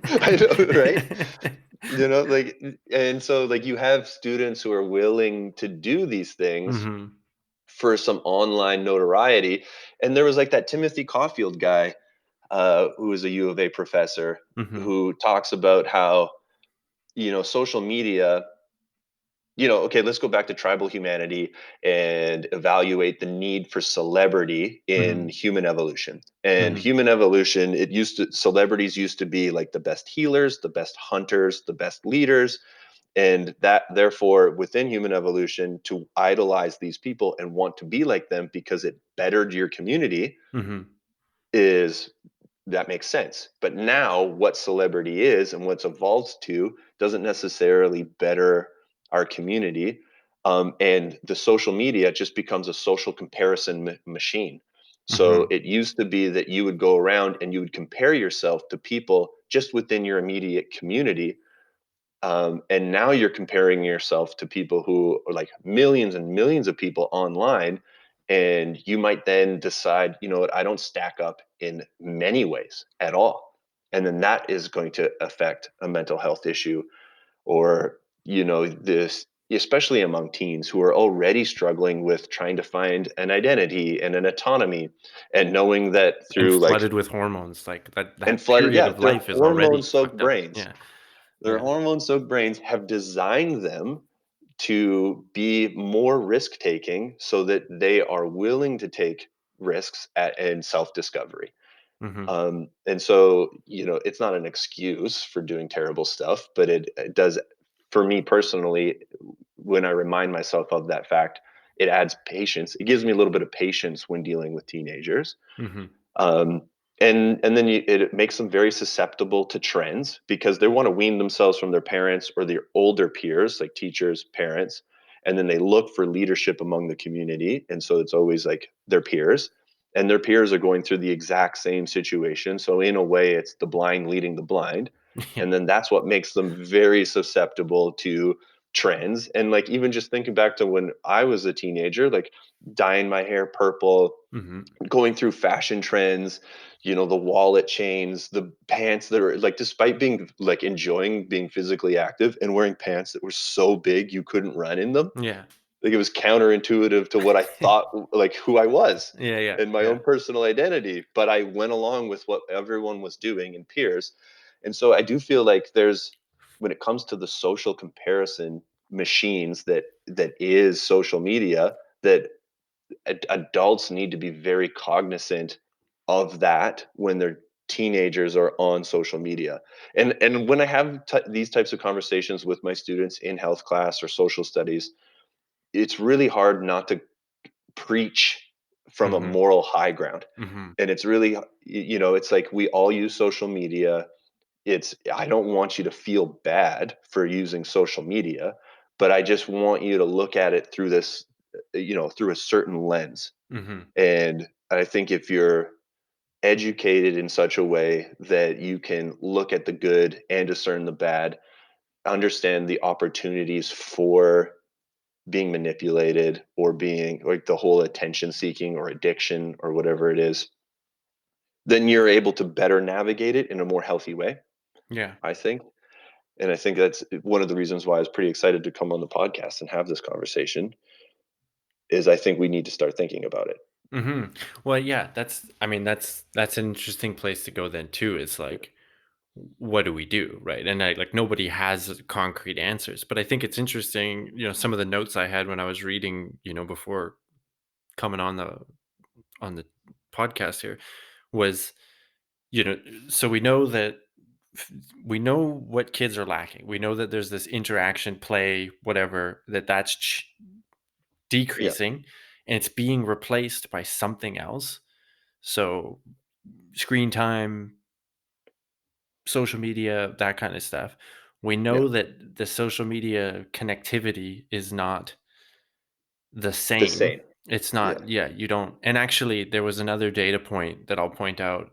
I know, right? Like, and so like you have students who are willing to do these things
Mhm.
for some online notoriety. And there was like that Timothy Caulfield guy, who was a U of A professor,
Mhm.
who talks about how, social media, okay, let's go back to tribal humanity and evaluate the need for celebrity in
Mhm.
human evolution. And
Mhm.
human evolution, celebrities used to be like the best healers, the best hunters, the best leaders. And that, therefore, within human evolution, to idolize these people and want to be like them because it bettered your community
Mhm.
is that makes sense. But now, what celebrity is and what's evolved to doesn't necessarily better our community. And the social media just becomes a social comparison machine. So
Mhm.
it used to be that you would go around and you would compare yourself to people just within your immediate community. And now you're comparing yourself to people who are like millions and millions of people online. And you might then decide, you know what, I don't stack up in many ways at all. And then that is going to affect a mental health issue, or, this, especially among teens who are already struggling with trying to find an identity and an autonomy, and knowing that
And
through like,
flooded with hormones, like,
and
that
flooded,
period
yeah,
of
they're
life is
hormone
already
soaked
fucked up.
brains.
Yeah.
Their
Yeah.
hormone-soaked brains have designed them to be more risk taking so that they are willing to take risks in self-discovery.
Mhm.
And so, it's not an excuse for doing terrible stuff, but it does, for me personally, when I remind myself of that fact, it adds patience. It gives me a little bit of patience when dealing with teenagers.
Mhm.
Um, and then it makes them very susceptible to trends because they want to wean themselves from their parents or their older peers, like teachers, parents, and then they look for leadership among the community. And so it's always like their peers, and their peers are going through the exact same situation. So in a way, it's the blind leading the blind,
Yeah.
and then that's what makes them very susceptible to trends. And like even just thinking back to when I was a teenager, like dyeing my hair purple,
Mhm.
going through fashion trends, the wallet chains, the pants that are like, despite being like enjoying being physically active and wearing pants that were so big you couldn't run in them.
Yeah.
Like it was counterintuitive to what I thought, like who I was
Yeah, yeah,
and my
yeah.
own personal identity. But I went along with what everyone was doing and peers. And so I do feel like when it comes to the social comparison machines that is social media, that adults need to be very cognizant of that when they're teenagers are on social media. And when I have these types of conversations with my students in health class or social studies, it's really hard not to preach from a
Mhm.
moral high ground.
Mhm.
And it's really, it's like we all use social media. I don't want you to feel bad for using social media, but I just want you to look at it through this, through a certain lens.
Mhm.
And I think if you're educated in such a way that you can look at the good and discern the bad, understand the opportunities for being manipulated or being like the whole attention seeking or addiction or whatever it is, then you're able to better navigate it in a more healthy way,
Yeah.
I think. And I think that's one of the reasons why I was pretty excited to come on the podcast and have this conversation is I think we need to start thinking about it.
Mhm. Well, yeah, I mean, that's an interesting place to go then too. It's like, what do we do, right? And like nobody has concrete answers, but I think it's interesting. Some of the notes I had when I was reading, before coming on the podcast here was, you know, so we know that we know what kids are lacking. We know that there's this interaction, play, whatever, that's
Yeah.
decreasing, and it's being replaced by something else. So screen time, social media, that kind of stuff. We
Yeah.
know that the social media connectivity is not the
The
same.
same.
It's
Yeah.
not, yeah, you don't. And actually, there was another data point that I'll point out.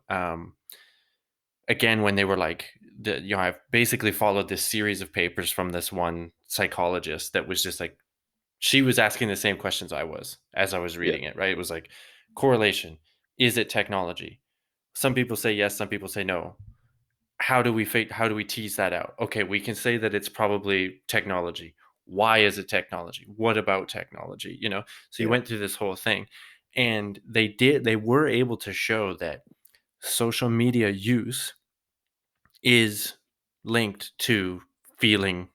Again, when they were like, I've basically followed this series of papers from this one psychologist that was just like, she was asking the same questions I was as I was
Yeah.
reading it, right? It was like, correlation. Is it technology? Some people say yes, some people say no. How do we tease that out? Okay, we can say that it's probably technology. Why is it technology? What about technology? So you
Yeah.
went through this whole thing, and they were able to show that social media use is linked to feeling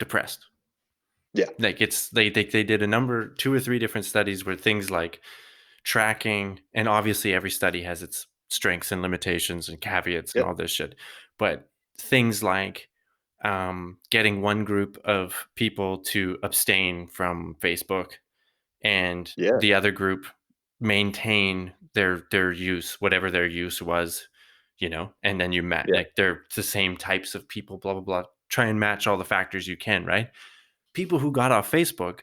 depressed.
Yeah.
Like they did a number, two or three different studies where things like tracking, and obviously every study has its strengths and limitations and caveats and
Yeah.
all this shit, but things like getting one group of people to abstain from Facebook and
Yeah.
the other group maintain their use, whatever their use was, and then you match,
Yeah.
like they're the same types of people, blah blah blah. Try and match all the factors you can, right? People who got off Facebook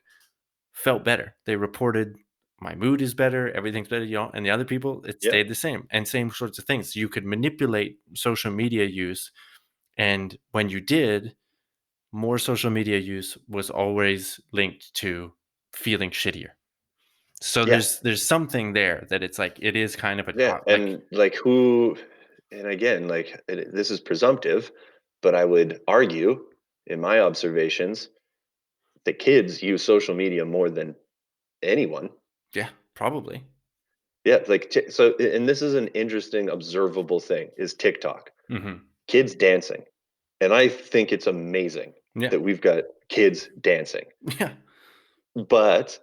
felt better. They reported my mood is better, everything's better, and the other people, it
Yeah.
stayed the same, and same sorts of things. You could manipulate social media use, and when you did, more social media use was always linked to feeling shittier. So
Yeah.
there's something there that it's like it is kind of a
Yeah.
like.
And like and again, like this is presumptive, but I would argue in my observations that kids use social media more than anyone.
Yeah, probably.
Yeah. Like, so, and this is an interesting observable thing is TikTok.
Hmm.
Kids dancing. And I think it's amazing
Yeah.
that we've got kids dancing,
Yeah.
but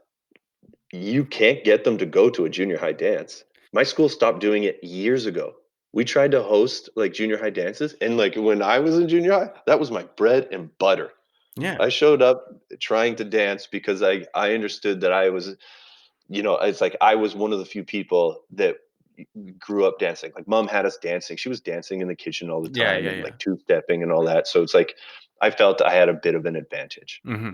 you can't get them to go to a junior high dance. My school stopped doing it years ago. We tried to host like junior high dances, and like when I was in junior high, that was my bread and butter.
Yeah.
I showed up trying to dance because I understood that I was, it's like I was one of the few people that grew up dancing. Like mom had us dancing. She was dancing in the kitchen all the
Yeah.
time
Yeah.
and
Yeah.
like two stepping and all that. So it's like I felt I had a bit of an advantage.
Hmm.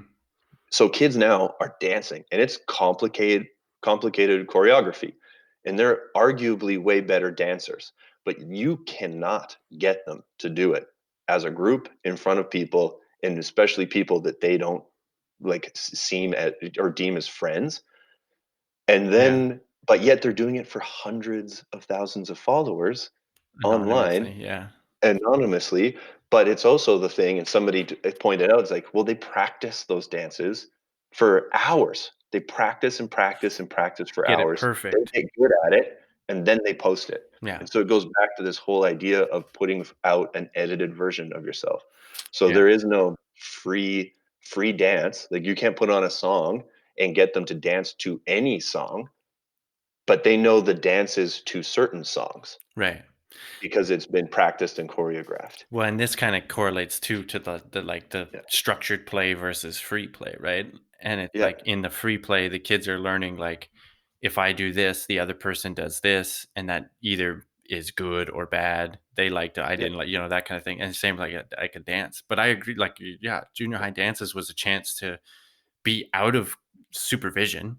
So kids now are dancing and it's complicated choreography. And they're arguably way better dancers, but you cannot get them to do it as a group in front of people, and especially people that they don't like seem at or deem as friends. And
Yeah.
then, but yet they're doing it for hundreds of thousands of followers online
Anonymously. Yeah.
anonymously. But it's also the thing, and somebody pointed out, it's like, well, they practice those dances for hours. They practice and practice and practice for
Get it
hours. They
perfect.
get good at it, and then they post it.
Yeah.
And so it goes back to this whole idea of putting out an edited version of yourself. So
Yeah.
there is no free dance. Like you can't put on a song and get them to dance to any song, but they know the dances to certain songs
Right.
because it's been practiced and choreographed.
Well, and this kind of correlates too to the like the
Yeah.
structured play versus free play, right? And it's
Yeah.
like in the free play, the kids are learning like if I do this, the other person does this, and that either is good or bad. They liked it, I
Yeah.
didn't like, that kind of thing. And same like I could dance, but I agree. Like, yeah, junior high dances was a chance to be out of supervision.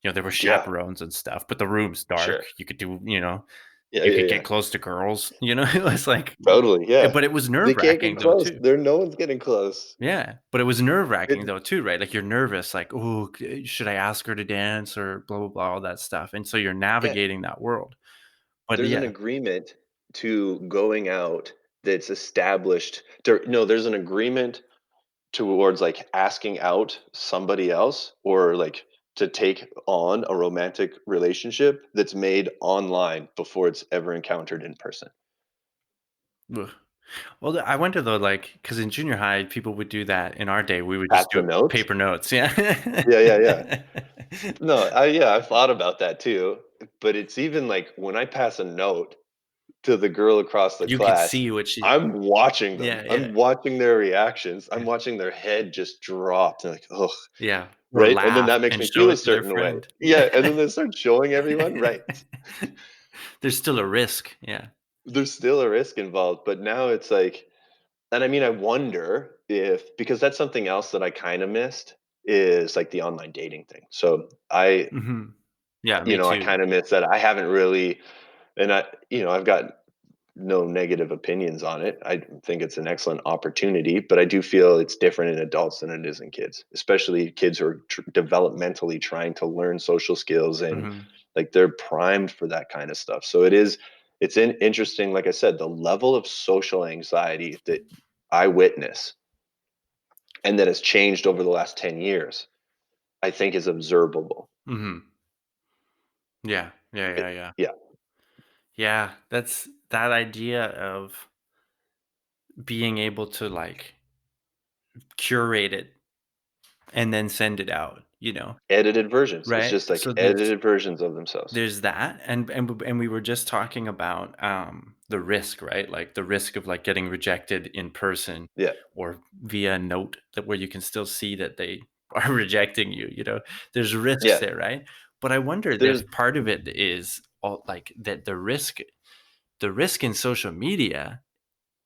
There were
Yeah.
chaperones and stuff, but the room's dark.
Sure.
You could do,
Yeah,
you
yeah,
could
yeah.
get close to girls. It was like,
Totally, yeah.
but it was
They can't get
nerve-wracking though
close.
too.
No one's getting close.
Yeah, but it was nerve-wracking
It
though too, right? Like you're nervous, like, "Oh, should I ask her to dance or blah blah blah," all that stuff, and so you're
yeah,
navigating that world. But
there's an
yeah,
agreement to going out that's established there no, there's an agreement towards, like, asking out somebody else or, like, to take on a romantic relationship that's made online before it's ever encountered in person.
ugh. Well, I wonder though, like, because in junior high, people would do that. In our day, we would
Pass
just
the
do
notes?
paper notes. Yeah.
Yeah, yeah, yeah. No, I thought about that too, but it's even, like, when I pass a note to the girl across the
You could
class,
see what she
I'm watching them.
yeah, yeah,
I'm watching their reactions. I'm watching their head just drop. They're like, "Ugh,"
yeah, or
right? And then
laugh
that makes
and
me
show
feel a
it to their
certain way.
friend.
Yeah, and then they start showing everyone, right.
There's still a risk. Yeah.
There's still a risk involved, but now it's like, and I mean, I wonder if because that's something else that I kinda missed is, like, the online dating thing. So,
Mhm. Yeah, me
I
too.
kinda miss that. I haven't really and I've got no negative opinions on it. I think it's an excellent opportunity, but I do feel it's different in adults than it is in kids, especially kids who are developmentally trying to learn social skills and
Mhm.
like they're primed for that kind of stuff. So it's interesting. Like I said, the level of social anxiety that I witness and that has changed over the last 10 years, I think is observable.
Mhm. Yeah. Yeah,
It,
yeah, yeah.
yeah.
Yeah, that's that idea of being able to, like, curate it and then send it out,
Edited versions. It's
right?
just like
So
edited versions of themselves.
there's that, and we were just talking about, the risk, right? Like, the risk of, like, getting rejected in person
Yeah.
or via note that where you can still see that they are rejecting you, There's risks
Yeah.
there, right? But I wonder
There's
if part of it is all like, that the risk in social media,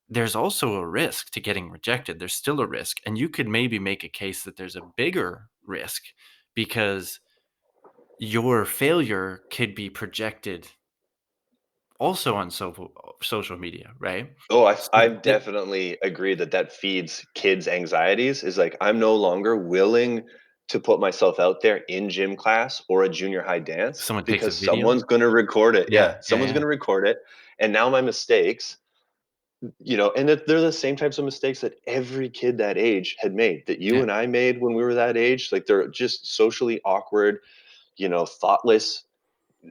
there's also a risk to getting rejected. There's still a risk. And you could maybe make a case that there's a bigger risk because your failure could be projected also on social media, right?
Oh, I
So that
definitely agree that that feeds kids' anxieties is like, I'm no longer willing to put myself out there in gym class or a junior high dance
someone takes a
because
video.
someone's gonna record it. Yeah,
Yeah, yeah,
someone's
yeah,
gonna record it, and now my mistakes, and they're the same types of mistakes that every kid that age had made, that you
yeah,
and I made when we were that age, like, they're just socially awkward, thoughtless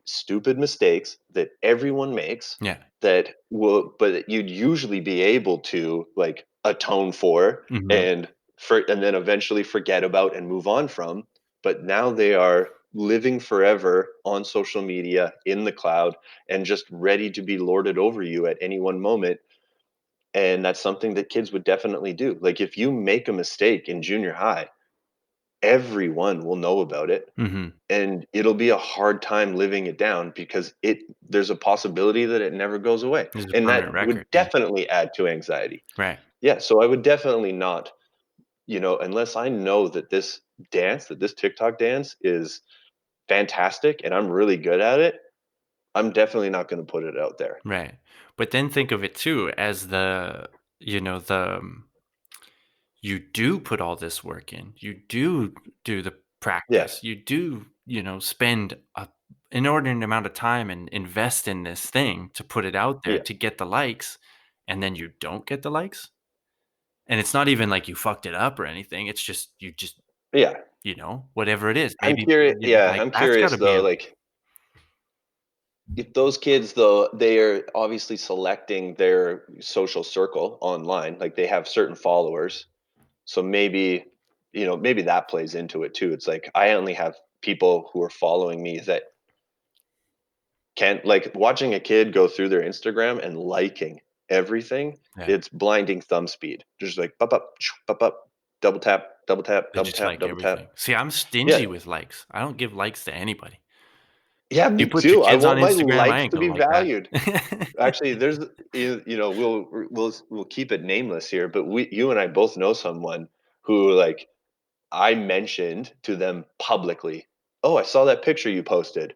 stupid mistakes that everyone makes
yeah.
that will but you'd usually be able to like atone for
Hmm.
and then eventually forget about and move on from. But now they are living forever on social media in the cloud and just ready to be lorded over you at any one moment. And that's something that kids would definitely do. Like if you make a mistake in junior high, everyone will know about it,
Hmm.
and it'll be a hard time living it down because it there's a possibility that it never goes away.
There's a
And
permanent
that would
record. Yeah.
definitely add to anxiety.
Right.
Yeah, so I would definitely not, unless I know that this TikTok dance is fantastic and I'm really good at it, I'm definitely not going to put it out there.
Right. But then think of it too as the you do put all this work in. You do the
Yeah.
practice. You do, spend a inordinate amount of time and invest in this thing to put it out there
Yeah.
to get the likes, and then you don't get the likes. And it's not even like you fucked it up or anything. It's just you just,
Yeah.
whatever it is.
I'm
Maybe
curious.
you
Yeah,
like
I'm
that's got
curious
to be
though,
a
like if those kids though, they are obviously selecting their social circle online, like they have certain followers. So maybe that plays into it too. It's like I only have people who are following me that can like watching a kid go through their Instagram and liking everything.
yeah.
It's blinding thumb speed. Just like up, double tap,
They
double
just
tap,
like
double tap.
everything. See, I'm
Yeah,
stingy with likes. I don't give likes to anybody.
yeah,
You
me
put your
too. I
kids on
want my
Instagram, I
likes
ain't
to
gonna
be
like that.
valued. Actually, there's we'll keep it nameless here, but you and I both know someone who like I mentioned to them publicly, "Oh, I saw that picture you posted.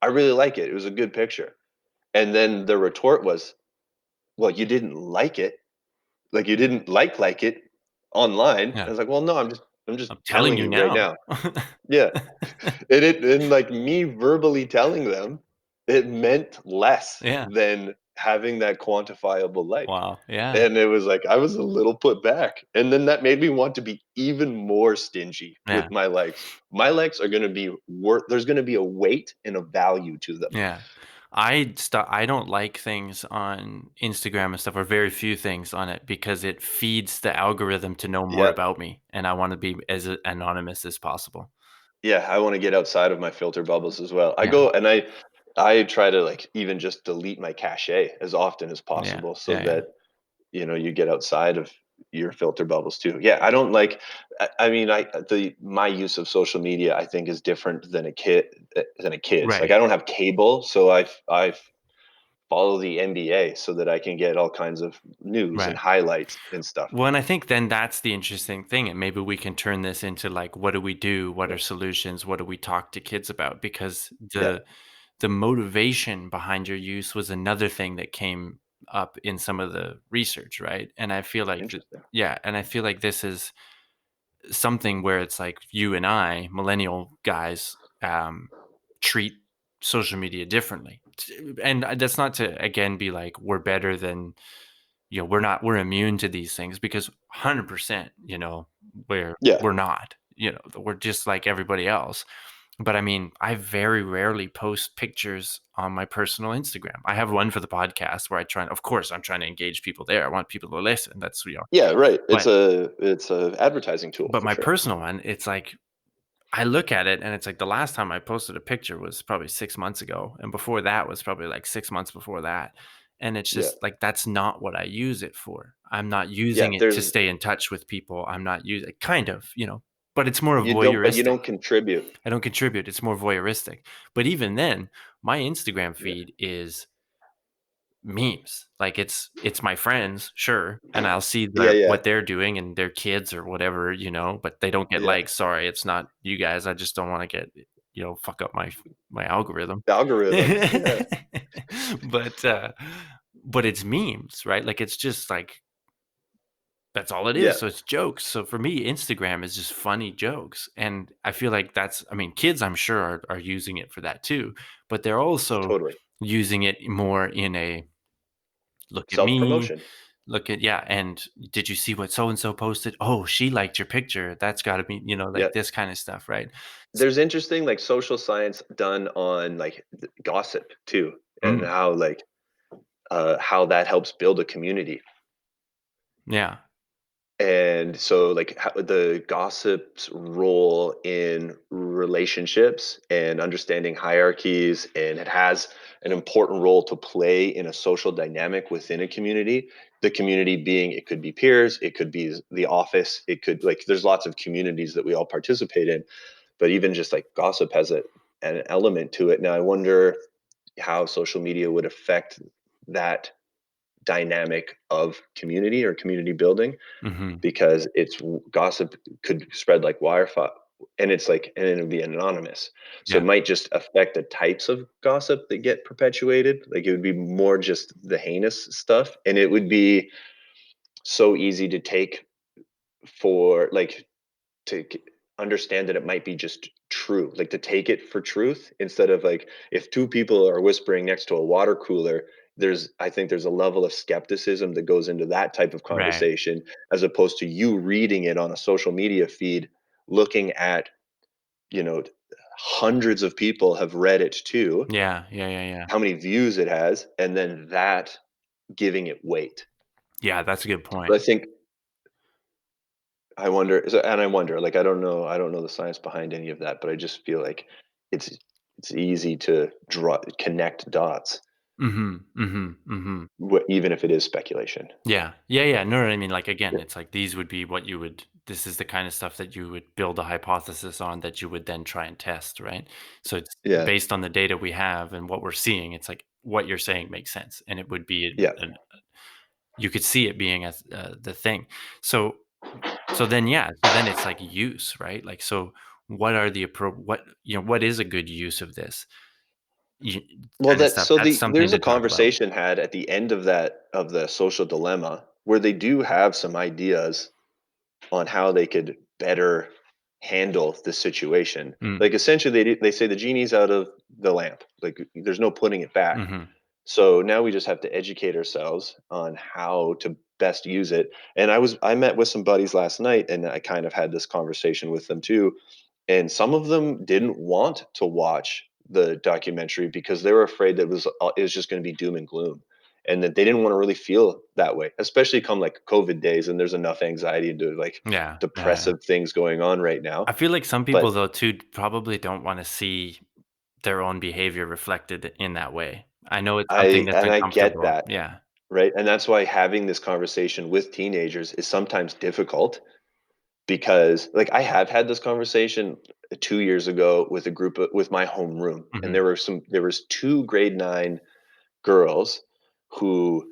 I really like it. It was a good picture." And then the retort was, "Well, you didn't like it. Like you didn't like it online." I
Yeah.
was like, "Well, no, I'm just
I'm telling
telling
you
you right
now.
now." Yeah. And like me verbally telling them, it meant less
Yeah.
than having that quantifiable like.
Wow. Yeah.
And it was like I was a little put back. And then that made me want to be even more stingy with
Yeah.
my likes. My likes are going to be worth there's going to be a weight and a value to them.
Yeah. I don't like things on Instagram and stuff, or very few things on it, because it feeds the algorithm to know more
Yeah.
about me, and I wanna be as anonymous as possible.
Yeah, I want to get outside of my filter bubbles as well. I
Yeah.
go and I try to like even just delete my cache as often as
Yeah.
possible so
Yeah, yeah.
that you get outside of your filter bubbles too. Yeah, I don't like. I mean, the my use of social media I think is different than a kid's. Like
Right.
I don't have cable, so I follow the NBA so that I can get all kinds of news and
Right.
highlights and stuff.
Well, and I think then that's the interesting thing, and maybe we can turn this into like, what do we do? What
Yeah,
are solutions? What do we talk to kids about? Because
yeah,
the motivation behind your use was another thing that came up in some of the research, right? And I feel like
interesting.
yeah, and I feel like this is something where it's like you and I, millennial guys, treat social media differently. And that's not to again be like we're better than we're immune to these things, because 100%,
Yeah,
we're not. We're just like everybody else. But I mean, I very rarely post pictures on my personal Instagram. I have one for the podcast where of course, I'm trying to engage people there. I want people to listen.
yeah, right. It's
But
a advertising tool for
my
sure.
personal one, it's like I look at it and it's like the last time I posted a picture was probably 6 months ago. And before that was probably like 6 months before that. And it's
Yeah,
just like, that's not what I use it for. I'm not
yeah.
using it to
There's
stay in touch with people. I'm not using kind of, but it's more
but you
voyeuristic.
don't contribute.
I don't contribute. It's more voyeuristic. But even then, my Instagram
Yeah,
feed is memes. Like it's my friends, sure, and I'll see
yeah, yeah,
what they're doing and their kids or whatever, but they don't get
yeah.
likes. Sorry, it's not you guys. I just don't want to get fuck up my algorithm.
The algorithm. Yeah,
but uh but it's memes, right? Like it's just like that's all it is.
yeah,
So it's jokes. So for me, Instagram is just funny jokes. And I feel like I mean, kids I'm sure are using it for that too, but they're also
totally.
using it more in a look at
Self
me,
promotion.
look at yeah, and did you see what so and so posted? Oh, she liked your picture. That's got to be,
Yeah.
like this kind of stuff, right? S-
There's interesting like social science done on like gossip too, and
Mm,
how that helps build a community.
Yeah.
And so, like, how, the gossip's role in relationships and understanding hierarchies, and it has an important role to play in a social dynamic within a community. The community being, it could be peers, it could be the office, it could, like, there's lots of communities that we all participate in, but even just like gossip has an element to it. Now, I wonder how social media would affect that dynamic of community or community building,
Hmm.
because it's gossip could spread like wildfire, and it's like, and it'll be anonymous, so it
Yeah.
might just affect the types of gossip that get perpetuated. Like, it would be more just the heinous stuff, and it would be so easy to take for, like, to understand that it might be just true, like to take it for truth, instead of, like, if two people are whispering next to a water cooler, I think there's a level of skepticism that goes into that type of
Right.
conversation, as opposed to you reading it on a social media feed, looking at, you know, hundreds of people have read it too,
Yeah. Yeah. Yeah. Yeah.
how many views it has, and then that giving it weight.
Yeah. That's a good point.
But I think, I wonder, like, I don't know the science behind any of that, but I just feel like it's it's easy to connect dots,
Hmm. Hmm. Hmm.
even if it is speculation.
Yeah. Yeah. Yeah. No, I mean, like, again,
Yeah,
it's like these would be what you would, this is the kind of stuff that you would build a hypothesis on that you would then try and test, right? So it's
yeah,
based on the data we have and what we're seeing. It's like what you're saying makes sense. And it would be,
yeah.
you could see it being the thing. So, so then, yeah. So then it's like use, right? Like, so what are what, what is a good use of this you,
Well,
kind of
that
stuff?
so
That's something
there's a
to talk about.
conversation had at the end of that, of the social dilemma, where they do have some ideas on how they could better handle the situation.
Mm,
Like, essentially, they say the genie's out of the lamp. Like, there's no putting it back.
hmm.
So now we just have to educate ourselves on how to best use it. And I met with some buddies last night, and I kind of had this conversation with them too. And some of them didn't want to watch the documentary because they were afraid that it was just going to be doom and gloom, and that they didn't want to really feel that way, especially come like COVID days, and there's enough anxiety to, like,
Yeah, yeah.
depressive things going on right now.
I feel like some
But
people though too probably don't wanna see their own behavior reflected in that way. I know it's something that's
I get
uncomfortable.
that,
Yeah.
right? And that's why having this conversation with teenagers is sometimes difficult, because, like, I have had this conversation 2 years ago with a with my homeroom, and
Mhm.
there was 2 grade 9 girls who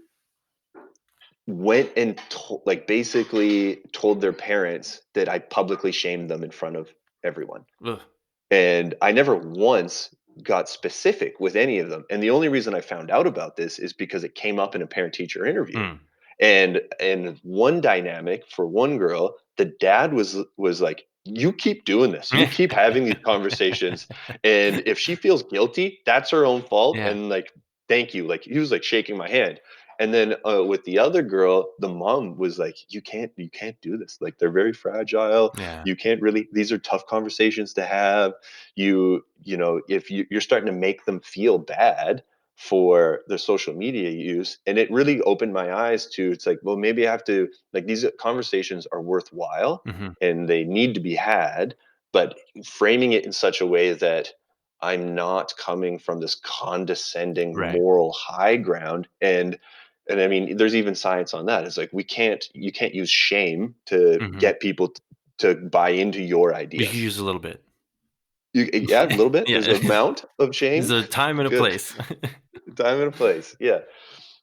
went and like, basically told their parents that I publicly shamed them in front of everyone.
Ugh.
And I never once got specific with any of them. And the only reason I found out about this is because it came up in a parent teacher interview.
Mm.
And one dynamic for one girl, the dad was like, "You keep doing this. You keep having these conversations, and if she feels guilty, that's her own fault.
Yeah,
And, like, thank you." Like, he was like shaking my hand. And then, with the other girl, the mom was like, you can't do this. Like, they're very fragile.
yeah.
You can't really. These are tough conversations to have. You know, if you're starting to make them feel bad for their social media use. And it really opened my eyes to, it's like, well, maybe I have to, like, these conversations are worthwhile
Mhm.
and they need to be had, but framing it in such a way that I'm not coming from this condescending
Right.
moral high ground. And I mean, there's even science on that. It's like, you can't use shame to
Mhm.
get people to buy into your
You could
ideas.
use a little bit.
Yeah, a little bit. There's
Yeah.
an amount of
There's
shame.
a time and a
Good.
place.
Time and a place. Yeah.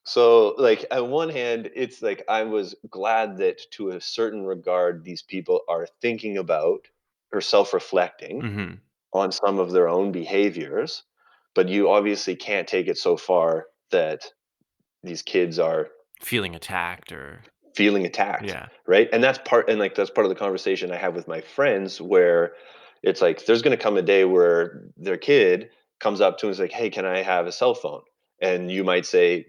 So, like, on one hand, it's like I was glad that to a certain regard, these people are thinking about or self-reflecting
Mhm.
on some of their own behaviors, but you obviously can't take it so far that these kids are
Feeling attacked or
feeling attacked,
yeah.
right? And like, that's part of the conversation I have with my friends, where it's like there's going to come a day where their kid comes up to and is like, "Hey, can I have a cell phone?" And you might say,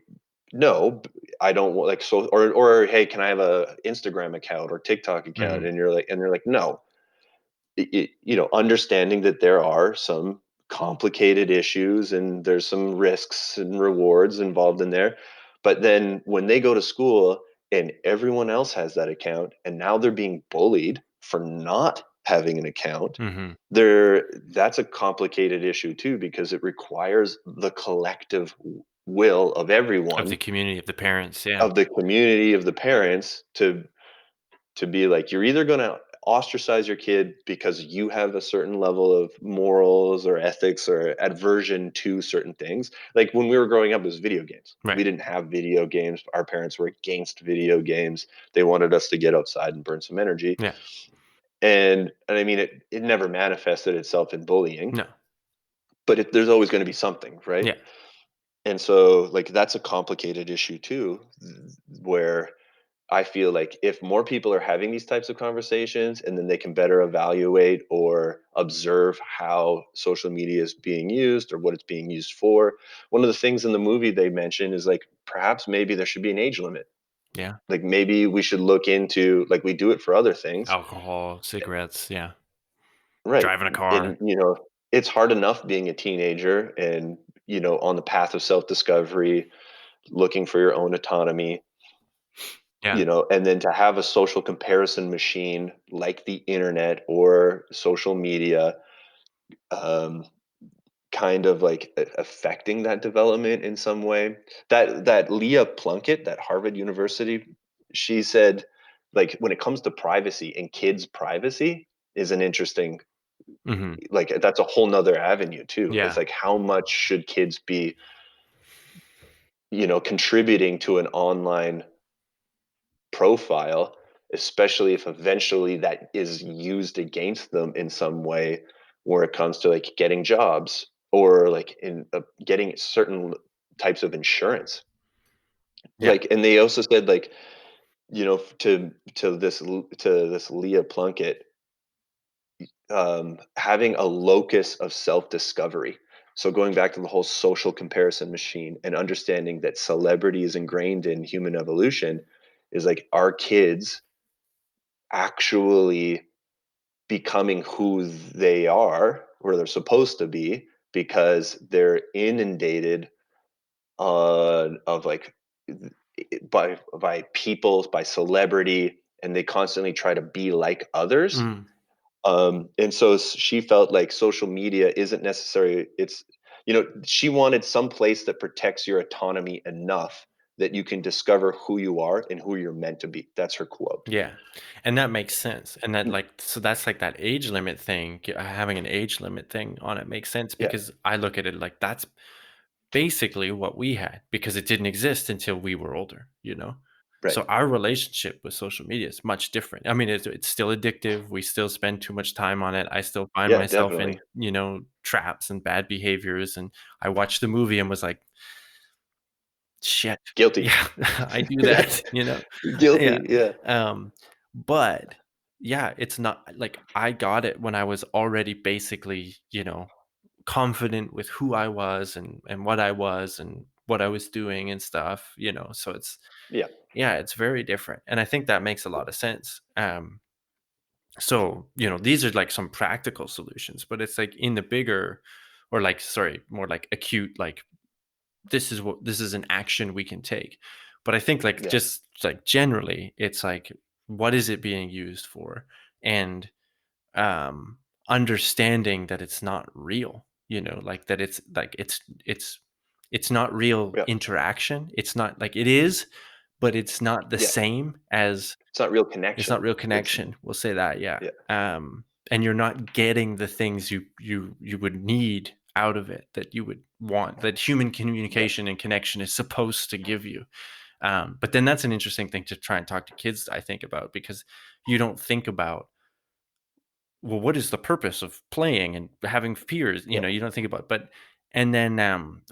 "No, I don't want," like, so, or "Hey, can I have a Instagram account or TikTok account?"
Mhm.
And you're like, "No." You know, understanding that there are some complicated issues and there's some risks and rewards involved in there. But then when they go to school, and everyone else has that account, and now they're being bullied for not having an account.
Mm-hmm.
That's a complicated issue too, because it requires the collective will of
Of the
everyone,
community, of the parents. Yeah.
of the community, of the parents, to be like, you're either going to ostracize your kid because you have a certain level of morals or ethics or aversion to certain things. Like when we were growing up, it was video games.
Right.
We didn't have video games. Our parents were against video games. They wanted us to get outside and burn some energy.
Yeah.
And I mean, it never manifested itself in bullying,
No.
but there's always going to be something, right?
Yeah.
And so, like, that's a complicated issue too, where I feel like if more people are having these types of conversations, and then they can better evaluate or observe how social media is being used or what it's being used for. One of the things in the movie they mention is like perhaps maybe there should be an age limit.
Yeah.
Like maybe we should look into, like we do it for other things.
Alcohol, cigarettes. Yeah.
Right.
Driving a car.
And it's hard enough being a teenager and on the path of self-discovery, looking for your own autonomy.
Yeah.
And then to have a social comparison machine like the internet or social media, um, kind of like affecting that development in some way. That Leah Plunkett, that Harvard University, she said, like when it comes to privacy and kids' privacy is an interesting,
Mm-hmm.
like that's a whole nother avenue too. It's
Yeah.
like how much should kids be, contributing to an online profile, especially if eventually that is used against them in some way, where it comes to like getting jobs or like in getting certain types of insurance.
Yeah.
Like, and they also said like, to this Leah Plunkett, having a locus of self discovery. So going back to the whole social comparison machine and understanding that celebrity is ingrained in human evolution, is like our kids actually becoming who they are, where they're supposed to be, because they're inundated of like by people, by celebrity, and they constantly try to be like others.
Mm.
And so she felt like social media isn't necessary. She wanted some place that protects your autonomy enough that you can discover who you are and who you're meant to be. That's her quote.
Yeah. And that makes sense. And that
Mm,
like so that's like that age limit thing, having an age limit thing on it makes sense
yeah,
because I look at it like that's basically what we had because it didn't exist until we were older, you know?
right.
So our relationship with social media is much different. I mean, it's still addictive. We still spend too much time on it. I still find
Yeah,
myself
definitely.
in, traps and bad behaviors. And I watched the movie and was like, shit.
Guilty.
Yeah, I do that, Yeah.
Guilty. Yeah.
Um, but yeah, it's not like I got it when I was already basically, confident with who I was and what I was and what I was doing and stuff, so
Yeah.
yeah, it's very different. And I think that makes a lot of sense. So, these are like some practical solutions, but it's like in the bigger or like sorry, more like acute like this is an action we can take. But I think like
Yeah.
just like generally it's like what is it being used for? And um understanding that it's not real, like that it's not real
Yeah.
interaction. It's not like it is, but it's not the
Yeah.
same as
It's not real
it's not
connection.
real
It's
connection. We'll say that, yeah.
Yeah.
And you're not getting the things you would need out of it that you would want, that human
Yeah.
communication and connection is supposed to give you. But then that's an interesting thing to try and talk to kids, I think, about because you don't think about, well, what is the purpose of playing and having peers?
Yeah.
You don't think about, but and then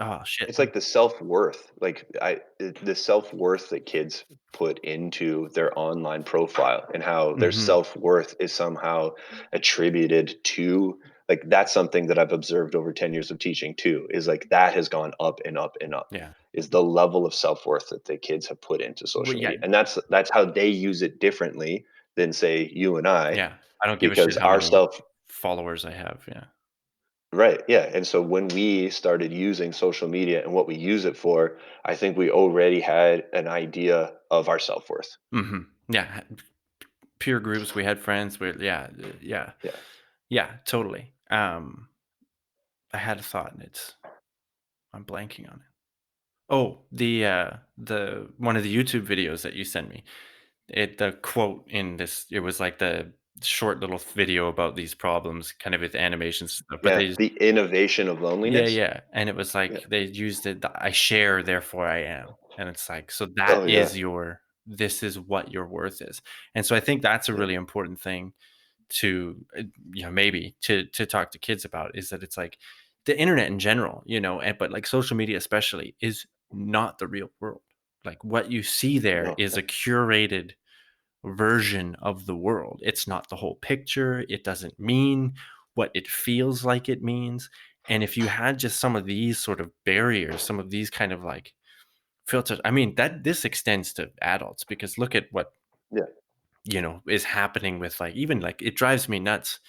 oh shit.
It's like the self-worth, the self-worth that kids put into their online profile, and how their
Hmm.
self-worth is somehow attributed to, like, that's something that I've observed over 10 years of teaching too, is like that has gone up and up and up,
Yeah.
is the level of self-worth that the kids have put into
Well,
social
yeah.
media. And that's how they use it differently than say you and I,
Yeah. I don't give a
because
shit how
our
many
self
followers I have. Yeah.
Right, yeah, and so when we started using social media and what we use it for, I think we already had an idea of our self-worth.
Yeah, peer groups, we had friends, yeah, yeah,
Yeah.
yeah, totally. I had a thought and I'm blanking on it. Oh, the one of the YouTube videos that you sent me. The quote in this, it was like the short little video about these problems, kind of with animations and stuff, but
Yeah,
they just
the innovation of
yeah,
loneliness.
yeah, and it was
Yeah.
like they used it, "I share, therefore I am," and it's like, so that
Oh, yeah,
is your this is what your worth is, and so I think that's a
yeah,
really important thing to, maybe to talk to kids about, is that it's like the internet in general, and but like social media especially, is not the real world. Like what you see there
no,
is a curated version of the world. It's not the whole picture. It doesn't mean what it feels like it means. And if you had just some of these sort of barriers, some of these kind of like filters, I mean, that this extends to adults, because look at what,
yeah,
is happening with, like, even like, it drives me nuts,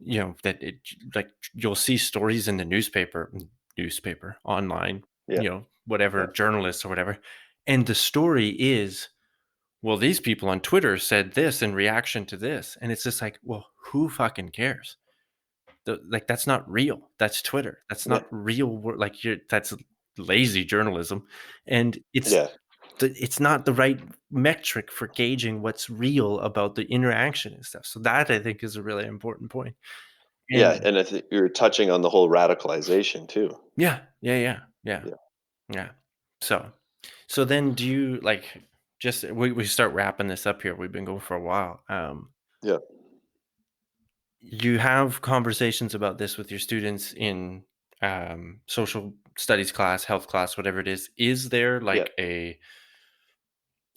that it, like, you'll see stories in the newspaper online,
yeah,
whatever,
yeah,
journalists or whatever. And the story is, well, these people on Twitter said this in reaction to this. And it's just like, well, who fucking cares? Like, that's not real. That's Twitter. That's
yeah,
not real. Like, that's lazy journalism. And
yeah,
it's not the right metric for gauging what's real about the interaction and stuff. So that, I think, is a really important point.
yeah,
And
and I think you're touching on the whole radicalization too.
yeah, yeah, yeah, yeah,
Yeah,
yeah. So, then do you like, just we start wrapping this up here. We've been going for a while.
yeah,
You have conversations about this with your students in social studies class, health class, whatever it is. Is there
yeah.
like a,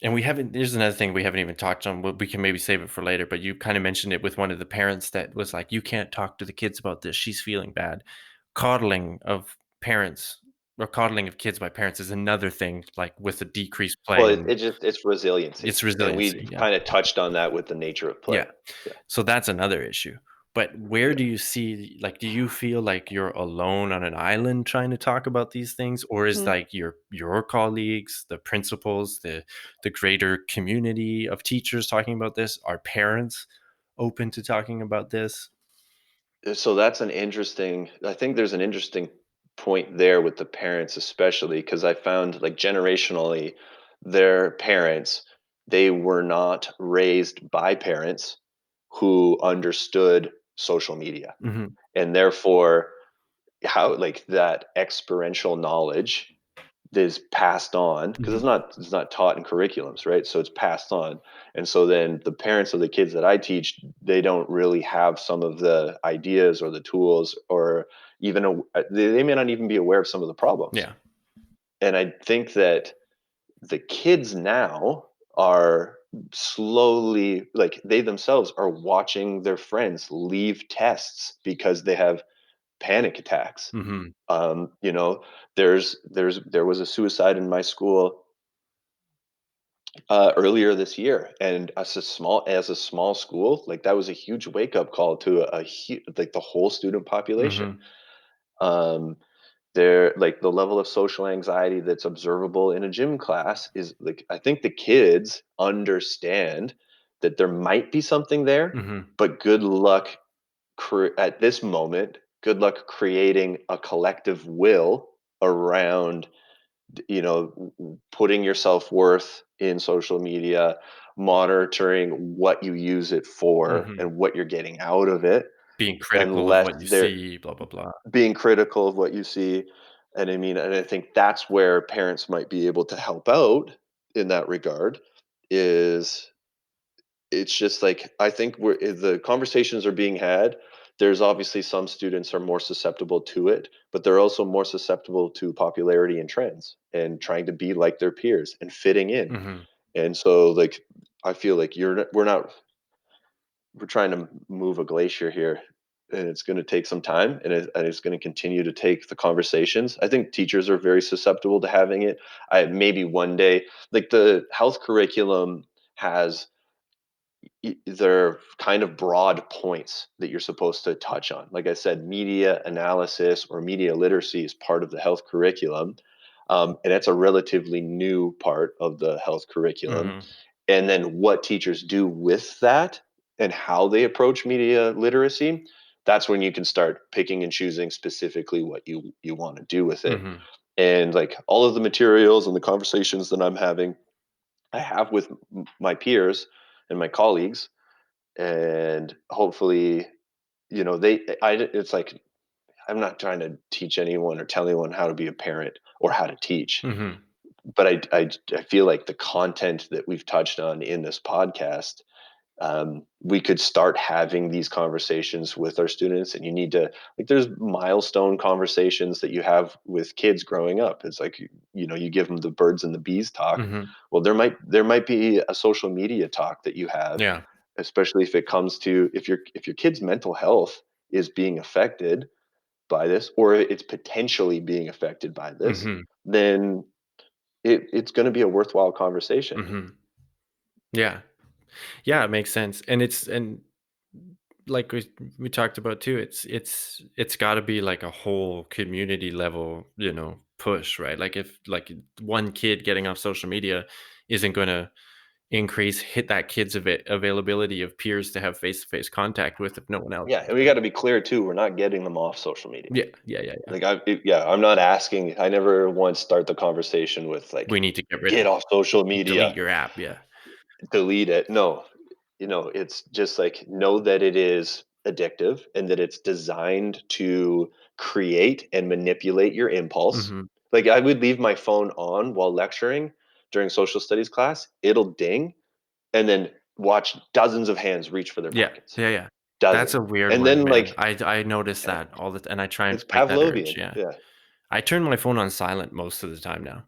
and we haven't, there's another thing we haven't even talked on. We can maybe save it for later, but you kind of mentioned it with one of the parents that was like, you can't talk to the kids about this. She's feeling bad. Coddling of parents, or coddling of kids by parents, is another thing, like with the decreased
Well,
play,
it
and
it just it's resiliency,
it's
and
resiliency.
we
Yeah.
kinda touched on that with the nature of play.
Yeah.
Yeah,
So that's another issue. But where
yeah.
do you see, like, do you feel like you're alone on an island trying to talk about these things? Or is
Mm.
like your colleagues, the principals, the greater community of teachers talking about this? Are parents open to talking about this?
So that's I think there's an interesting point there with the parents, especially because I found, like, generationally, their parents, they were not raised by parents who understood social media,
Mhm.
and therefore how, like, that experiential knowledge is passed on because
Mhm.
it's not taught in curriculums, right? So it's passed on, and so then the parents of the kids that I teach, they don't really have some of the ideas or the tools, or even they may not even be aware of some of the problems.
Yeah.
And I think that the kids now are slowly, like, they themselves are watching their friends leave tests because they have panic attacks.
Mhm.
You know, there was a suicide in my school earlier this year, and as a small school, like, that was a huge wake up call to like, the whole student population.
Mhm.
Um, there, like, the level of social anxiety that's observable in a gym class is, like, I think the kids understand that there might be something there,
Mhm.
but good luck at this moment. Good luck creating a collective will around, putting your self-worth in social media, monitoring what you use it for
Mhm.
and what you're getting out of it,
Being critical of
unless
what you
they're
see, blah blah blah.
being critical of what you see. And I mean, and I think that's where parents might be able to help out in that regard. Is It's just like, I think the conversations are being had. There's obviously some students are more susceptible to it, but they're also more susceptible to popularity and trends and trying to be like their peers and fitting in.
Mhm.
And so, like, I feel like we're trying to move a glacier here, and it's going to take some time, and it's going to continue to take the conversations. I think teachers are very susceptible to having it. I maybe one day, like, the health curriculum has, they're kind of broad points that you're supposed to touch on. Like I said, media analysis or media literacy is part of the health curriculum, and it's a relatively new part of the health curriculum.
Mhm.
And then what teachers do with that and how they approach media literacy, that's when you can start picking and choosing specifically what you want to do with it.
Mhm.
And like all of the materials and the conversations that I have with my peers and my colleagues, and hopefully, it's like I'm not trying to teach anyone or tell anyone how to be a parent or how to teach,
Mhm.
but I feel like the content that we've touched on in this podcast, we could start having these conversations with our students. And you need to, like, there's milestone conversations that you have with kids growing up. It's like, you give them the birds and the bees talk.
Mhm.
Well, there might be a social media talk that you have,
Yeah.
especially if it comes to, if your kid's mental health is being affected by this, or it's potentially being affected by this,
Mhm.
then it's going to be a worthwhile conversation.
Mhm. Yeah. Yeah, it makes sense. And like we talked about too, it's got to be like a whole community level, push, right? Like if like one kid getting off social media isn't going to hit that kid's availability of peers to have face-to-face contact with if no one else
Yeah,
is
and we got
doing
to be clear too. We're not getting them off social media.
it. Yeah, yeah, yeah, yeah.
Like I'm not asking. I never once start the conversation with like,
We need to get rid of
get off social
delete
media,
your app. Yeah.
delete it. No, it's just like, know that it is addictive and that it's designed to create and manipulate your impulse.
Hmm.
Like I would leave my phone on while lecturing during social studies class. It'll ding, and then watch dozens of hands reach for their
Yeah,
pockets.
yeah, yeah. That's a
Dozens.
weird
And
one,
then
man.
like,
I notice
eh,
that all and I try and
it's
fight that urge.
Pavlovian.
Yeah.
Yeah.
I turn my phone on silent most of the time now.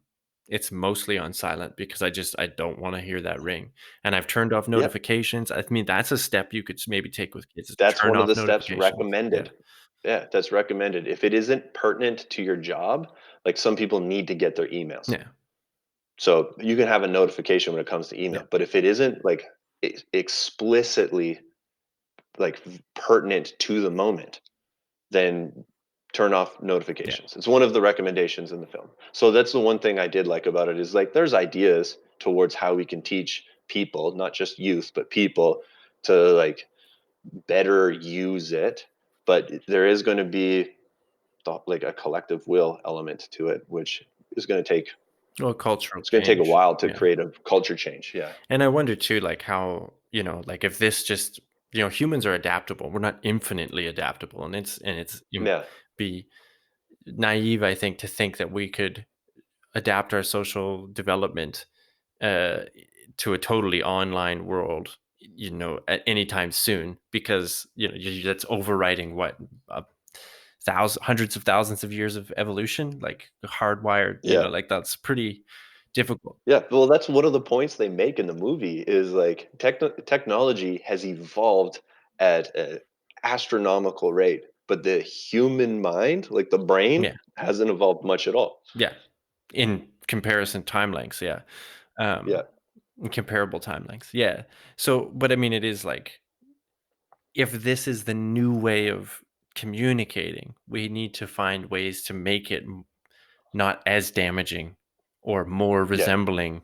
It's mostly on silent because I don't wanna hear that ring, and I've turned off
Yeah.
notifications. I mean, that's a step you could maybe take with kids is
That's
turn
one of
off
the steps
notifications. Yeah.
recommended. Yeah, that's recommended. If it isn't pertinent to your job, like some people need to get their emails.
Yeah.
So you can have a notification when it comes to
Yeah.
email, but if it isn't like explicitly like pertinent to the moment, then turn off
Yeah.
notifications. It's one of the recommendations in the film. So that's the one thing I did like about it, is like there's ideas towards how we can teach people, not just youth, but people, to like better use it. But there is going to be like a collective will element to it, which is going to take
Well, cultural
it's going to take a
change.
while to
Yeah.
create a culture change. Yeah.
And I wonder too, like how, like if this just, humans are adaptable. We're not infinitely adaptable, and it's
Yeah.
be naive, I think, to think that we could adapt our social development uh, to a totally online world, at any time soon, because that's overriding what hundreds of thousands of years of evolution, like hardwired.
Yeah.
Like that's pretty difficult.
Yeah. Well, that's one of the points they make in the movie, is like technology has evolved at an astronomical rate, but the human mind, like the brain,
Yeah,
hasn't evolved much at all.
yeah. In comparison time lengths, yeah.
Yeah.
Um, in comparable time lengths, yeah. So, but I mean, it is like if this is the new way of communicating, we need to find ways to make it not as damaging or more
Yeah.
resembling,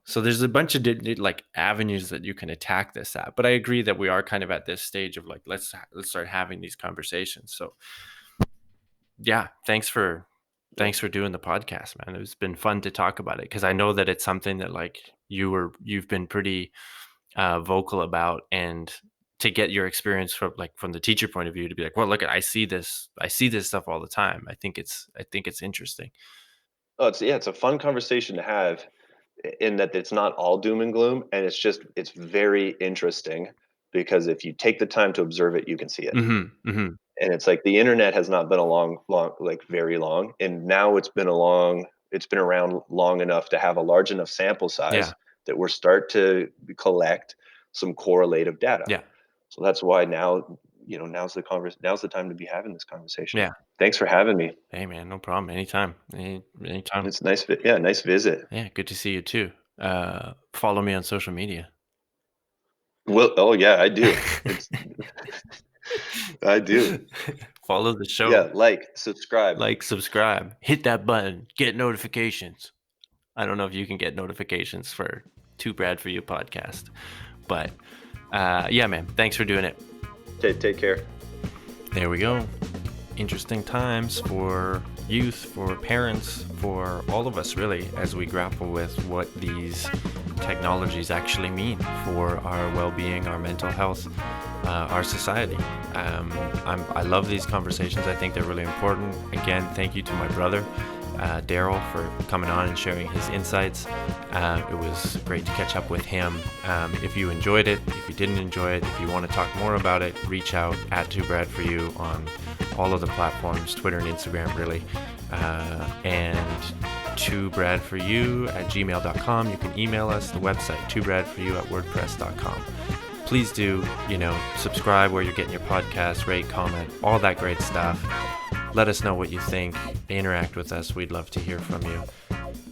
So there's a bunch of like avenues that you can attack this at. But I agree that we are kind of at this stage of like let's start having these conversations. So yeah,
Yeah.
thanks for doing the podcast, man. It's been fun to talk about it because I know that it's something that like you've been pretty vocal about, and to get your experience from the teacher point of view to be like, well, look, I see this stuff all the time. I think it's interesting.
Oh, it's a fun conversation to have, in that it's not all doom and gloom, and it's very interesting, because if you take the time to observe it, you can see it.
Hmm. Hmm.
And it's like the internet has not been a like very long, and now it's been around long enough to have a large enough sample
Yeah.
size that we're start to collect some correlative data.
Yeah.
So that's why now, now's the time to be having this conversation.
Yeah.
Thanks for having me.
Hey, man, no problem. Anytime. Anytime.
It's nice. Yeah, nice visit.
Yeah. Good to see you too. Follow me on social media.
Well, oh yeah, I do. It's I do.
Follow the show.
Yeah, like, subscribe.
Like, subscribe, hit that button, get notifications. I don't know if you can get notifications for Too Brad For You podcast, but yeah, man, thanks for doing it.
Take care.
There we go. Interesting times for youth, for parents, for all of us, really, as we grapple with what these technologies actually mean for our well-being, our mental health, our society. I love these conversations. I think they're really important. Again, thank you to my brother, Daryl, for coming on and sharing his insights. It was great to catch up with him. If you enjoyed it, if you didn't enjoy it, if you want to talk more about it, reach out at Too Brad For You on all of the platforms, Twitter and Instagram, really. And toobradforyou@gmail.com. You can email us, the website, toobradforyou@wordpress.com. Please do, subscribe where you're getting your podcast, rate, comment, all that great stuff. Let us know what you think. Interact with us. We'd love to hear from you.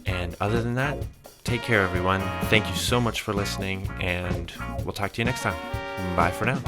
And other than that, take care, everyone. Thank you so much for listening, and we'll talk to you next time. Bye for now.